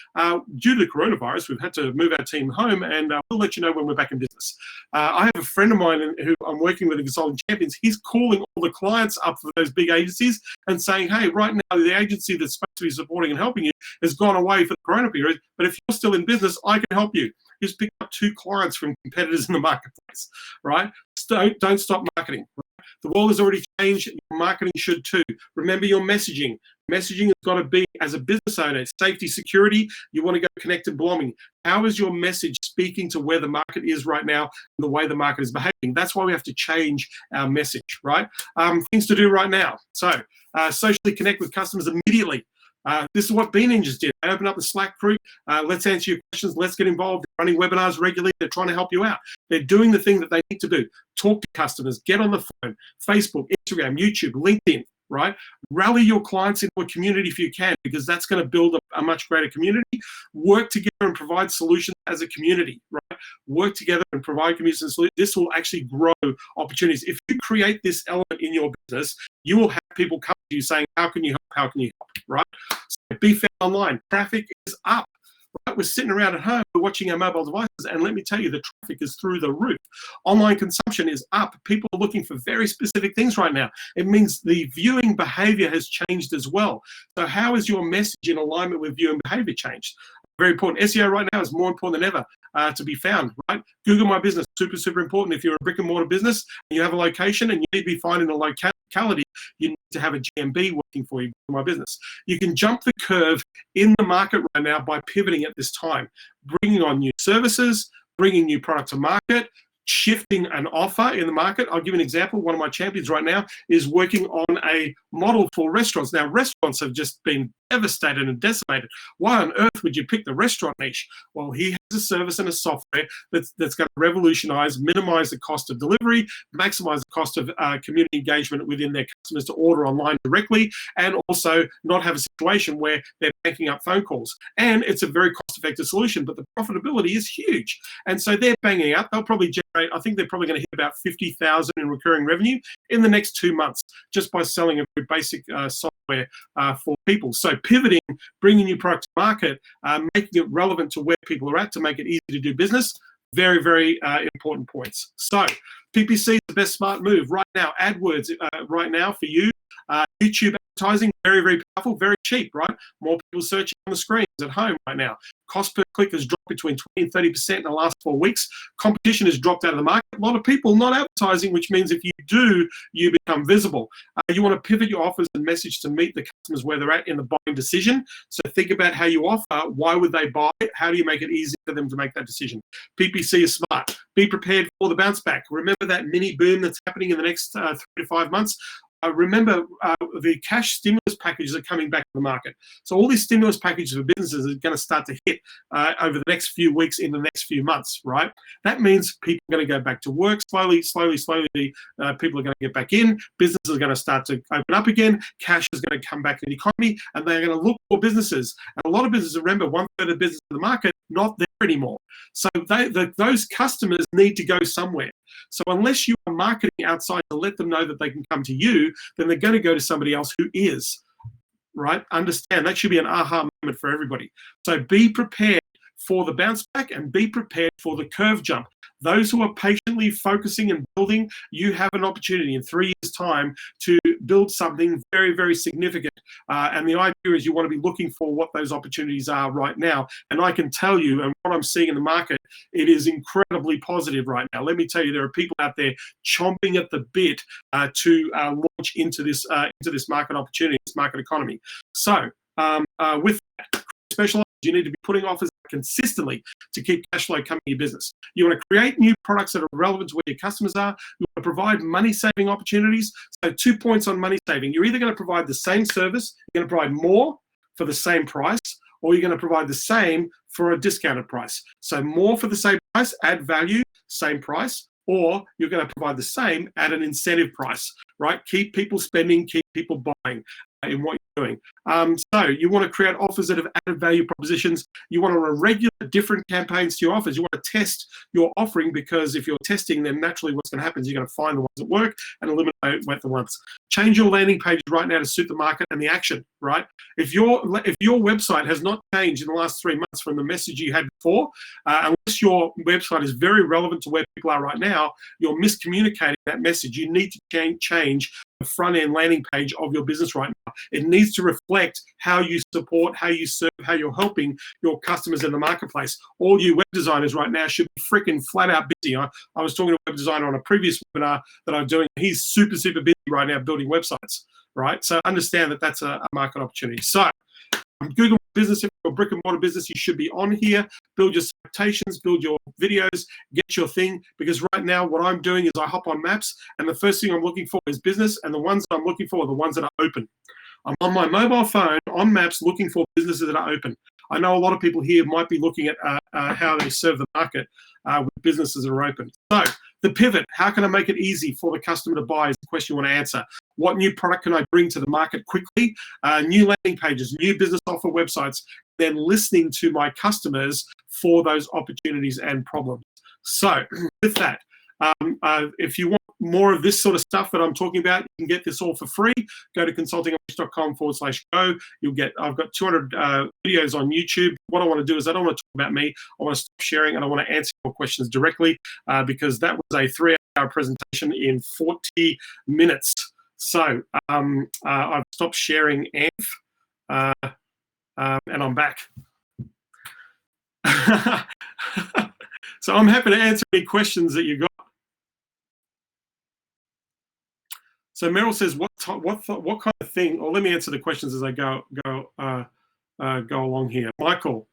due to the coronavirus, we've had to move our team home and we'll let you know when we're back in business. I have a friend of mine who I'm working with in Consulting Champions. He's calling all the clients up for those big agencies and saying, hey, right now the agency that's supposed to be supporting and helping you has gone away for the corona period, but if you're still in business, I can help you. Just pick up 2 clients from competitors in the marketplace, right? Don't stop marketing. Right? The world has already changed. Your marketing should too. Remember your messaging. Messaging has got to be, as a business owner, safety, security, you want to go connected belonging. How is your message speaking to where the market is right now and the way the market is behaving? That's why we have to change our message, right? Things to do right now. So socially connect with customers immediately. This is what Bean Ninjas did. They open up the Slack group. Let's answer your questions. Let's get involved. They're running webinars regularly. They're trying to help you out. They're doing the thing that they need to do. Talk to customers. Get on the phone. Facebook, Instagram, YouTube, LinkedIn, right? Rally your clients into a community if you can, because that's going to build a much greater community. Work together and provide solutions as a community, right? Work together and provide community solutions. This will actually grow opportunities. If you create this element in your business, you will have people come to you saying, how can you help? How can you help? Right? So be found online. Traffic is up. Right? We're sitting around at home, we're watching our mobile devices, and let me tell you, the traffic is through the roof. Online consumption is up. People are looking for very specific things right now. It means the viewing behavior has changed as well. So how is your message in alignment with viewing behavior changed? Very important. SEO right now is more important than ever. to be found, right? Google My Business, super, super important. If you're a brick and mortar business and you have a location and you need to be finding a locality, you need to have a GMB working for you, Google My Business. You can jump the curve in the market right now by pivoting at this time, bringing on new services, bringing new product to market, shifting an offer in the market. I'll give you an example. One of my champions right now is working on a model for restaurants. Now, restaurants have just been devastated and decimated. Why on earth would you pick the restaurant niche? Well, he has a service and a software that's going to revolutionize, minimize the cost of delivery, maximize the cost of community engagement within their customers to order online directly, and also not have a situation where they're banking up phone calls. And it's a very cost-effective solution, but the profitability is huge. And so they're banging out. They'll probably generate, I think they're probably going to hit about 50,000 in recurring revenue in the next 2 months just by selling a very basic software for people. So pivoting, bringing new product to market, making it relevant to where people are at to make it easy to do business. Very, very important points. So PPC is the best smart move right now. AdWords right now for you. YouTube advertising, very, very powerful, very cheap, right? More people searching on the screens at home right now. Cost per click has dropped between 20 and 30% in the last 4 weeks. Competition has dropped out of the market. A lot of people not advertising, which means if you do, you become visible. You want to pivot your offers and message to meet the customers where they're at in the buying decision. So think about how you offer. Why would they buy? How do you make it easy for them to make that decision? PPC is smart. Be prepared for the bounce back. Remember that mini boom that's happening in the next 3 to 5 months? Remember, the cash stimulus packages are coming back to the market. So all these stimulus packages for businesses are going to start to hit over the next few weeks, in the next few months, right? That means people are going to go back to work slowly. People are going to get back in. Businesses are going to start to open up again. Cash is going to come back to the economy, and they're going to look for businesses. And a lot of businesses, remember, 1/3 of business in the market, not there anymore. So those customers need to go somewhere. So unless you are marketing outside to let them know that they can come to you, then they're going to go to somebody else who is, right? Understand, that should be an aha moment for everybody. So be prepared for the bounce back and be prepared for the curve jump. Those who are patiently focusing and building, you have an opportunity in 3 years' time to build something very, very significant. And the idea is you want to be looking for what those opportunities are right now. And I can tell you, and what I'm seeing in the market, it is incredibly positive right now. Let me tell you, there are people out there chomping at the bit to launch into this market opportunity, this market economy. So with that, specialized, you need to be putting offers consistently to keep cash flow coming to your business. You want to create new products that are relevant to where your customers are. You want to provide money-saving opportunities. So 2 points on money saving. You're either going to provide the same service, you're going to provide more for the same price, or you're going to provide the same for a discounted price. So more for the same price, add value, same price, or you're going to provide the same at an incentive price, right? Keep people spending, keep people buying in what you're doing. So you want to create offers that have added value propositions. You want to run regular different campaigns to your offers. You want to test your offering, because if you're testing, then naturally what's going to happen is you're going to find the ones that work and eliminate the ones. Change your landing pages right now to suit the market and the action, right? If your website has not changed in the last 3 months from the message you had before, unless your website is very relevant to where people are right now, you're miscommunicating that message. You need to change the front-end landing page of your business right now. It needs to reflect how you support, how you serve, how you're helping your customers in the marketplace. All you web designers right now should be freaking flat out busy. I was talking to a web designer on a previous webinar that I'm doing. He's super, super busy right now building websites, right? So understand that that's a market opportunity. So Google Business, if you're a brick and mortar business, you should be on here. Build your citations, build your videos, get your thing. Because right now, what I'm doing is I hop on Maps, and the first thing I'm looking for is business, and the ones that I'm looking for are the ones that are open. I'm on my mobile phone on Maps looking for businesses that are open. I know a lot of people here might be looking at how they serve the market with businesses that are open. So the pivot, how can I make it easy for the customer to buy, is the question you want to answer. What new product can I bring to the market quickly? New landing pages, new business offer websites, then listening to my customers for those opportunities and problems. So with that, if you want more of this sort of stuff that I'm talking about, you can get this all for free. Go to consultingunleashed.com/go. I've got 200 videos on YouTube. What I want to do is I don't want to talk about me. I want to stop sharing, and I want to answer your questions directly because that was a 3-hour presentation in 40 minutes. So I've stopped sharing, and I'm back. So I'm happy to answer any questions that you got. So Meryl says, what kind of thing? Or let me answer the questions as I go along here. Michael,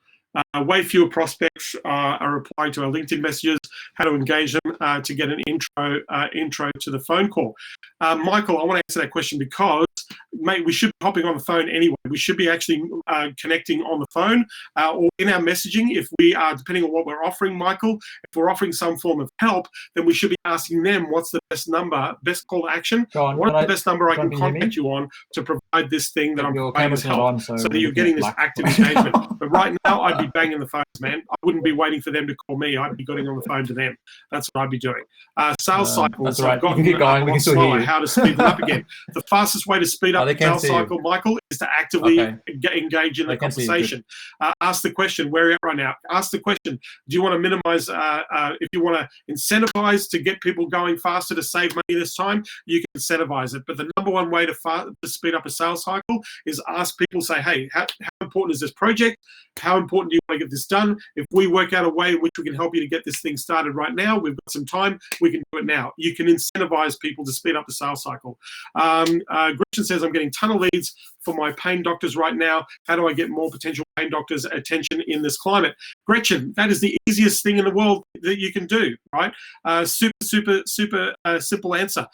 way fewer prospects are replying to our LinkedIn messages. How to engage them to get an intro to the phone call. Michael, I want to answer that question because, mate, we should be hopping on the phone anyway. We should be actually connecting on the phone or in our messaging. If we are, depending on what we're offering, Michael, if we're offering some form of help, then we should be asking them what's the best number, best call to action. What is the best number I can contact you on to provide this thing that I'm providing as help, so that you're getting this active engagement. But right now, I'd be banging the phones, man. I wouldn't be waiting for them to call me. I'd be getting on the phone to them. That's what I'd be doing. Sales cycles. That's right. I've gotten a lot slower. How to speed them up again. The fastest way to speed up the sales cycle, Michael, is to actively engage in the conversation. Ask the question, where are you at right now? Ask the question, do you want to minimize, if you want to incentivize to get people going faster to save money this time, you can incentivize it. But the number one way to speed up a sales cycle is ask people, say, hey, how important is this project? How important do you want to get this done? If we work out a way in which we can help you to get this thing started right now, we've got some time, we can do it now. You can incentivize people to speed up the sales cycle. Gretchen says, I'm getting a ton of leads for my pain doctors right now. How do I get more potential pain doctors' attention in this climate? Gretchen, that is the easiest thing in the world that you can do, right? Super simple answer.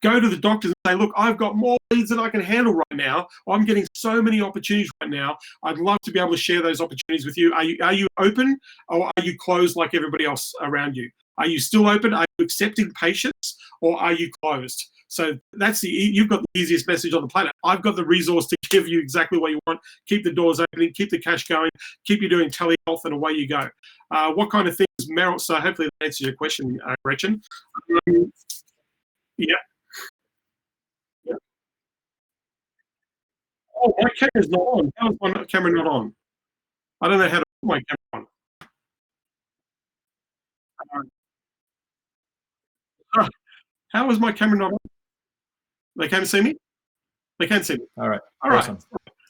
Go to the doctors and say, look, I've got more leads than I can handle right now. I'm getting so many opportunities right now. I'd love to be able to share those opportunities with you. Are you open, or are you closed like everybody else around you? Are you still open? Are you accepting patients, or are you closed? So you've got the easiest message on the planet. I've got the resource to give you exactly what you want. Keep the doors opening, keep the cash going, keep you doing telehealth, and away you go. What kind of things, Meryl? So hopefully that answers your question, Gretchen. Yeah. Oh, my camera's not on. How is my camera not on? I don't know how to put my camera on. How is my camera not on? They can't see me? They can't see me. All right. All right. Awesome.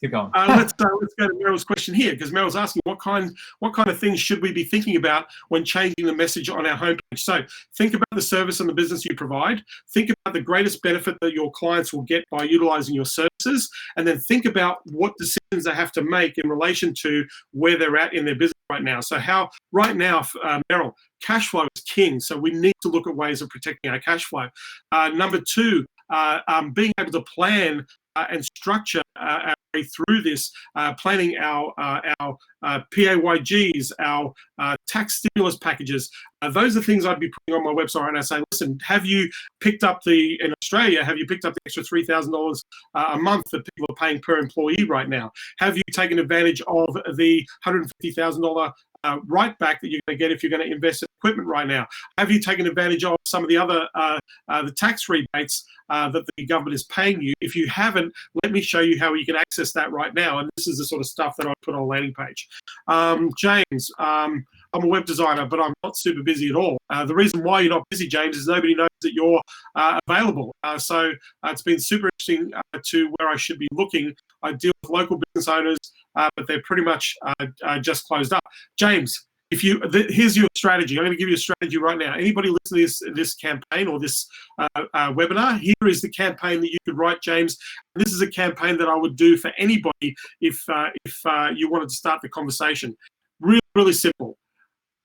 Keep going. Let's go to Meryl's question here, because Meryl's asking what kind of things should we be thinking about when changing the message on our homepage. So think about the service and the business you provide. Think about the greatest benefit that your clients will get by utilizing your services, and then think about what decisions they have to make in relation to where they're at in their business right now. So right now, Meryl, cash flow is king. So we need to look at ways of protecting our cash flow. Number two, being able to plan and structure our way through this, planning our PAYGs, our tax stimulus packages. Those are things I'd be putting on my website, and I say, listen, have you picked up in Australia, have you picked up the extra $3,000 a month that people are paying per employee right now? Have you taken advantage of the $150,000 right back that you're going to get if you're going to invest in equipment right now? Have you taken advantage of some of the other the tax rebates that the government is paying you? If you haven't, let me show you how you can access that right now. And this is the sort of stuff that I put on a landing page. James, I'm a web designer, but I'm not super busy at all. The reason why you're not busy, James, is nobody knows that you're available. So it's been super interesting to where I should be looking. I deal with local business owners, but they're pretty much just closed up. James, here's your strategy. I'm going to give you a strategy right now. Anybody listening to this campaign or this webinar, here is the campaign that you could write, James. This is a campaign that I would do for anybody if you wanted to start the conversation. Really, really simple.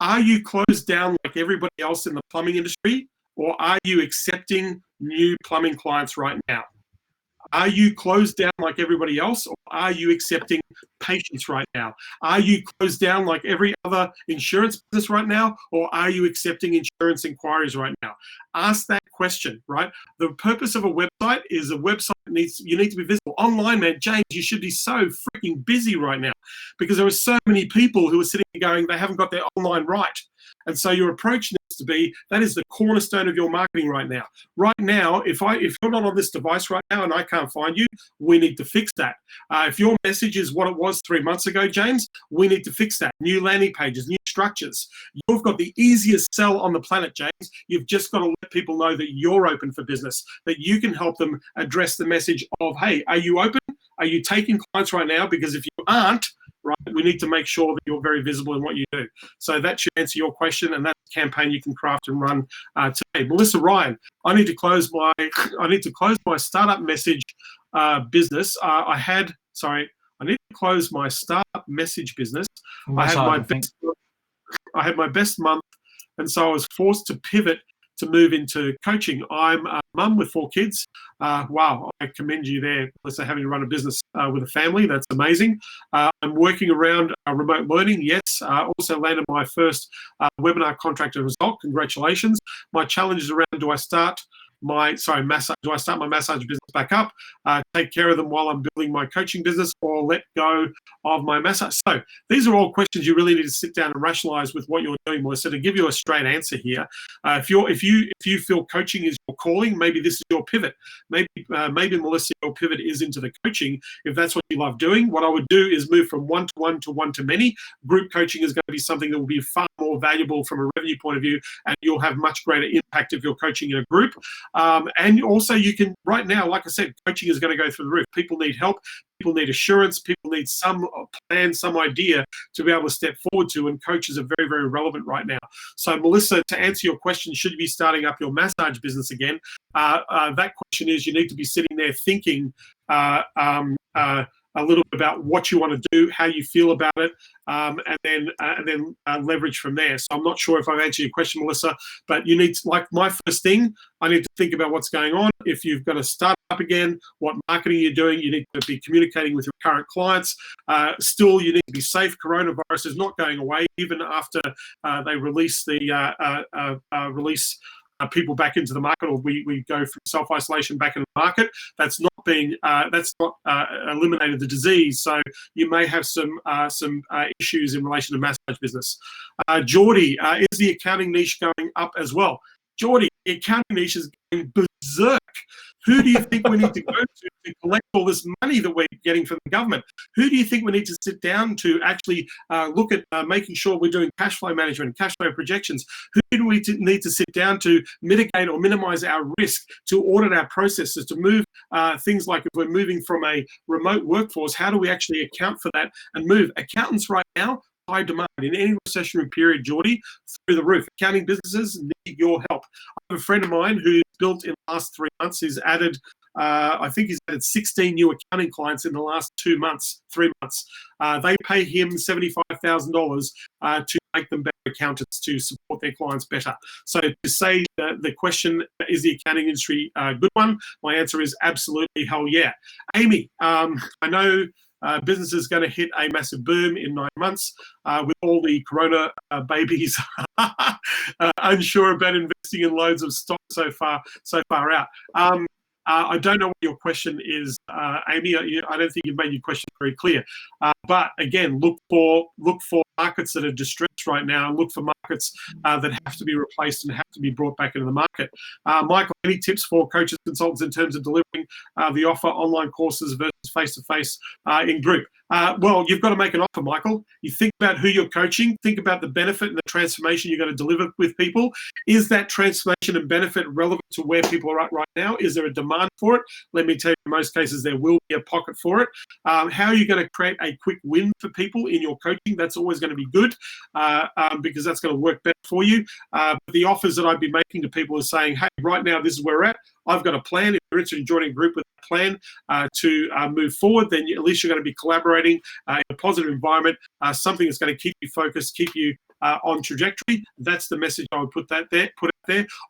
Are you closed down like everybody else in the plumbing industry, or are you accepting new plumbing clients right now? Are you closed down like everybody else, or are you accepting patients right now? Are you closed down like every other insurance business right now, or are you accepting insurance inquiries right now? Ask that question, right? The purpose of a website is a website you need to be visible. Online, man, James, you should be so freaking busy right now, because there are so many people who are sitting there going, they haven't got their online right. And so your approach needs to be, that is the cornerstone of your marketing right now. Right now, if you're not on this device right now and I can't find you, we need to fix that. If your message is what it was 3 months ago, James, we need to fix that. New landing pages, new structures. You've got the easiest sell on the planet, James. You've just got to let people know that you're open for business, that you can help them address the message of, hey, are you open? Are you taking clients right now? Because if you aren't, right? We need to make sure that you're very visible in what you do. So that should answer your question, and that's a campaign you can craft and run today. Melissa Ryan, I need to close my startup message business. I need to close my startup message business. I had my best month, and so I was forced to pivot to move into coaching. I'm a mum with 4 kids. Wow, I commend you there, Melissa, having to run a business with a family. That's amazing. I'm working around remote learning. Yes, also landed my first webinar contract and result. Congratulations. My challenge is around, do I start my massage business back up, take care of them while I'm building my coaching business, or let go of my massage? So these are all questions you really need to sit down and rationalize with what you're doing, Melissa. To give you a straight answer here, if you feel coaching is your calling, maybe this is your pivot. Maybe Melissa, your pivot is into the coaching. If that's what you love doing, what I would do is move from one-to-one to one-to-many. Group coaching is going to be something that will be far more valuable from a revenue point of view, and you'll have much greater impact if you're coaching in a group. And also you can, right now, like I said, coaching is going to go through the roof. People need help. People need assurance. People need some plan, some idea to be able to step forward to, and coaches are very, very relevant right now. So Melissa, to answer your question, should you be starting up your massage business again? That question is, you need to be sitting there thinking a little bit about what you want to do, how you feel about it, and then leverage from there. So I'm not sure if I've answered your question, Melissa, but you need to, like my first thing, I need to think about what's going on. If you've got to start up again, what marketing you're doing, you need to be communicating with your current clients. Still, you need to be safe. Coronavirus is not going away, even after they release people back into the market, or we go from self-isolation back into the market. That's not eliminated the disease. So you may have some issues in relation to massage business. Geordie, is the accounting niche going up as well? Geordie, the accounting niche is going berserk. Who do you think we need to go to collect all this money that we're getting from the government? Who do you think we need to sit down to actually look at making sure we're doing cash flow management, cash flow projections? Who do we need to sit down to mitigate or minimize our risk, to audit our processes, to move things like, if we're moving from a remote workforce, how do we actually account for that and move? Accountants right now, high demand in any recessionary period, Geordie, through the roof. Accounting businesses need your help. I have a friend of mine who's built in the last 3 months. He's added, I think he's added 16 new accounting clients in the last 3 months. They pay him $75,000 to make them better accountants, to support their clients better. So to say the question, is the accounting industry a good one? My answer is absolutely, hell yeah. Amy, I know business is going to hit a massive boom in 9 months with all the corona babies unsure about investing in loads of stock so far out. I don't know what your question is, Amy. I don't think you've made your question very clear. But again, look for markets that are distressed right now, and look for markets that have to be replaced and have to be brought back into the market. Michael, any tips for coaches, consultants in terms of delivering the offer, online courses versus face-to-face in group? Well, you've got to make an offer, Michael. You think about who you're coaching, think about the benefit and the transformation you're going to deliver with people. Is that transformation and benefit relevant to where people are at right now? Is there a demand for it? Let me tell you, in most cases, there will be a pocket for it. How are you going to create a quick win for people in your coaching? That's always going to be good because that's going to work better for you. The offers that I'd be making to people are saying, hey, right now, this is where we're at. I've got a plan. If you're interested in joining a group with a plan to move forward, then at least you're going to be collaborating in a positive environment, something that's going to keep you focused, keep you on trajectory. That's the message I would put out there.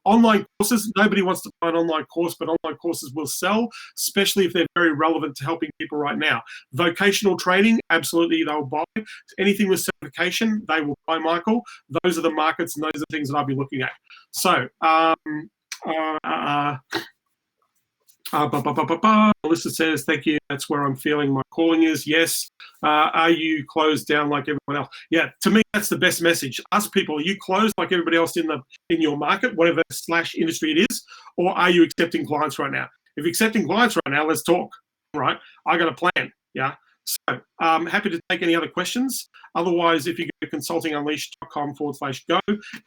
Online courses, nobody wants to buy an online course, but online courses will sell, especially if they're very relevant to helping people right now. Vocational training, absolutely they'll buy. Anything with certification, they will buy, Michael. Those are the markets and those are the things that I'll be looking at. So, Melissa says, thank you. That's where I'm feeling my calling is. Yes. Are you closed down like everyone else? Yeah. To me, that's the best message. Ask people, are you closed like everybody else in your market, whatever / industry it is, or are you accepting clients right now? If you're accepting clients right now, let's talk. All right. I got a plan. Yeah. So I'm happy to take any other questions. Otherwise, if you go to consultingunleashed.com/go.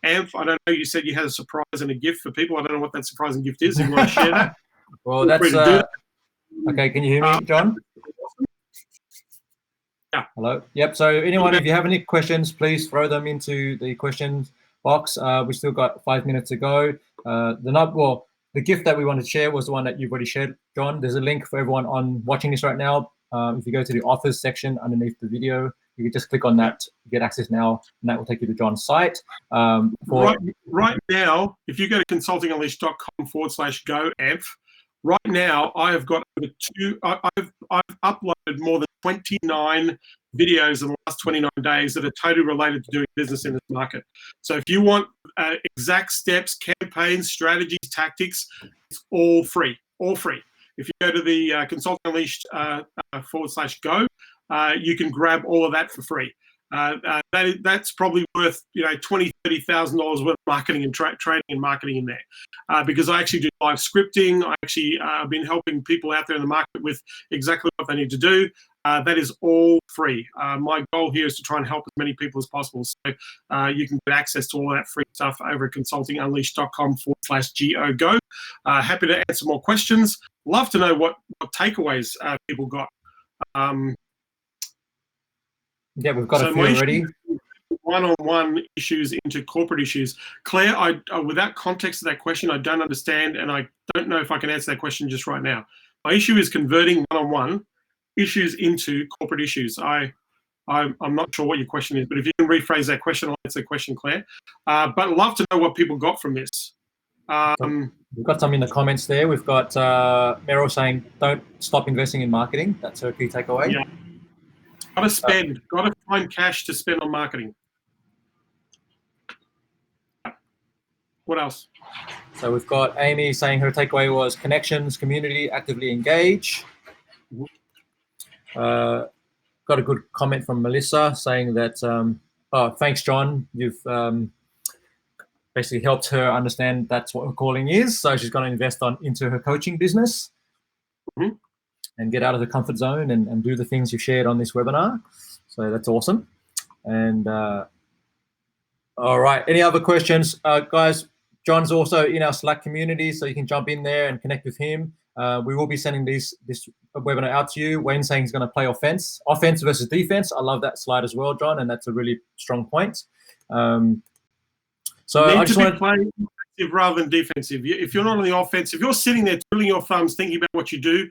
Amph, I don't know, you said you had a surprise and a gift for people. I don't know what that surprise and gift is. If you want to share that? Well, that's okay. Can you hear me, John? Yeah. Hello. Yep. So anyone, if you have any questions, please throw them into the questions box. We still got 5 minutes to go. The gift that we wanted to share was the one that you've already shared, John. There's a link for everyone on watching this right now. If you go to the offers section underneath the video, you can just click on that, get access now, and that will take you to John's site. Right now, if you go to consultingunleashed.com/go-amp, right now I have got over I've uploaded more than 29 videos in the last 29 days that are totally related to doing business in this market. So if you want exact steps, campaigns, strategies, tactics, it's all free, all free. If you go to the Consulting Unleashed /go, you can grab all of that for free. That's probably worth $20,000-$30,000 worth of marketing and training and marketing in there, because I actually do live scripting. I actually have been helping people out there in the market with exactly what they need to do. That is all free. My goal here is to try and help as many people as possible. So you can get access to all that free stuff over at consultingunleashed.com/go. Happy to answer more questions. Love to know what takeaways people got. Yeah, we've got a few already. One-on-one issues into corporate issues. Claire, without context of that question, I don't understand, and I don't know if I can answer that question just right now. My issue is converting one-on-one issues into corporate issues. I'm not sure what your question is, but if you can rephrase that question, I'll answer the question, Claire. But I'd love to know what people got from this. We've got some in the comments there. We've got Meryl saying, don't stop investing in marketing. That's her key takeaway. Yeah. Got to spend. Got to find cash to spend on marketing. What else? So we've got Amy saying her takeaway was connections, community, actively engage. Got a good comment from Melissa saying that, thanks, John. You've basically helped her understand that's what her calling is. So she's going to invest into her coaching business and get out of the comfort zone and do the things you shared on this webinar. So that's awesome. And all right, any other questions? Guys, John's also in our Slack community, so you can jump in there and connect with him. We will be sending this webinar out to you. Wayne's saying he's going to play offense versus defense. I love that slide as well, John, and that's a really strong point. So I just want to play offensive rather than defensive. If you're not on the offense, if you're sitting there twiddling your thumbs thinking about what you do,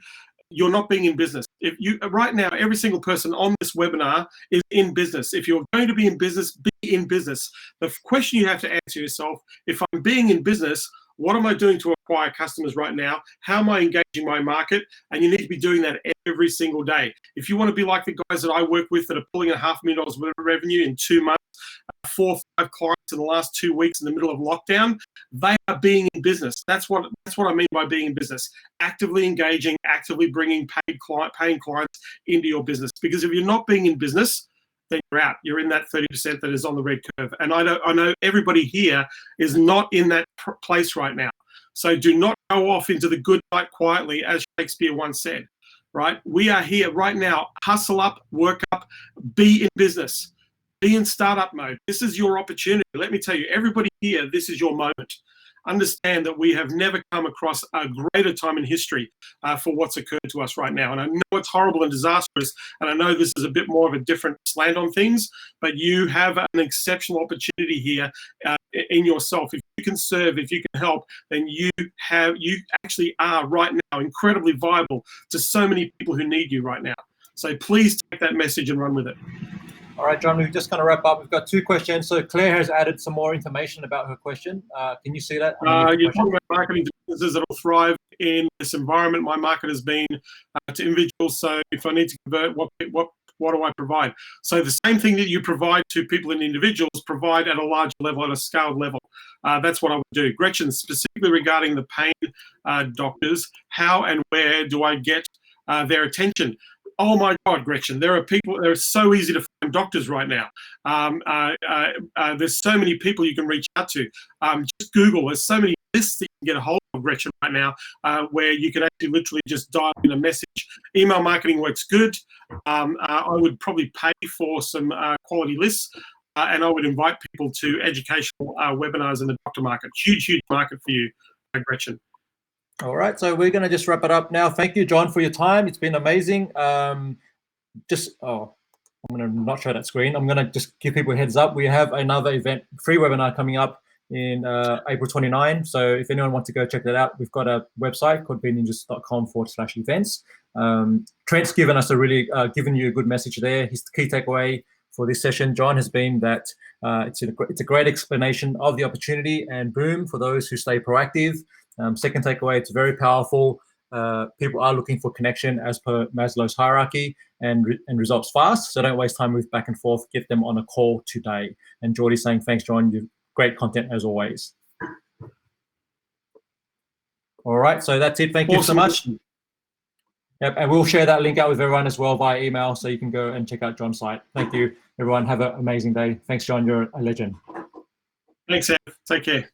you're not being in business. If you right now, every single person on this webinar is in business. If you're going to be in business, be in business. The question you have to answer yourself: if I'm being in business, what am I doing to acquire customers right now? How am I engaging my market? And you need to be doing that every single day. If you want to be like the guys that I work with that are pulling $500,000 worth of revenue in 2 months, 4 or 5 clients in the last 2 weeks in the middle of lockdown, they are being in business. That's what I mean by being in business. Actively engaging, actively bringing paying clients into your business. Because if you're not being in business, then you're out. You're in that 30% that is on the red curve. And I know everybody here is not in that place right now. So do not go off into the good night quietly, as Shakespeare once said. Right? We are here right now. Hustle up, work up, be in business. Be in startup mode. This is your opportunity. Let me tell you, everybody here, this is your moment. Understand that we have never come across a greater time in history for what's occurred to us right now. And I know it's horrible and disastrous, and I know this is a bit more of a different slant on things, but you have an exceptional opportunity here in yourself. If you can serve, if you can help, then you actually are right now incredibly viable to so many people who need you right now. So please take that message and run with it. All right, John, we're just going to wrap up. We've got 2 questions. So Claire has added some more information about her question. Can you see that? You're talking about marketing to businesses that will thrive in this environment. My market has been to individuals. So if I need to convert, what do I provide? So the same thing that you provide to people and individuals, provide at a larger level, at a scaled level. That's what I would do. Gretchen, specifically regarding the pain doctors, how and where do I get their attention? Oh my God, Gretchen, there are people, they're so easy to find doctors right now. There's so many people you can reach out to. Just Google, there's so many lists that you can get a hold of, Gretchen, right now, where you can actually literally just dial in a message. Email marketing works good. I would probably pay for some quality lists, and I would invite people to educational webinars in the doctor market. Huge, huge market for you, Gretchen. All right, so we're going to just wrap it up now. Thank you, John, for your time. It's been amazing. I'm going to not show that screen. I'm going to just give people a heads up. We have another event, free webinar coming up in April 29. So if anyone wants to go check that out, we've got a website called beninjas.com/events. Trent's given us given you a good message there. His key takeaway for this session, John, has been that it's a great explanation of the opportunity and boom for those who stay proactive. Second takeaway, it's very powerful. People are looking for connection as per Maslow's hierarchy and results fast. So don't waste time with back and forth. Get them on a call today. And Geordie's saying, thanks, John. You've great content as always. All right. So that's it. Thank you so much. Yep, and we'll share that link out with everyone as well via email, so you can go and check out John's site. Thank you, everyone. Have an amazing day. Thanks, John. You're a legend. Thanks, Sam. Take care.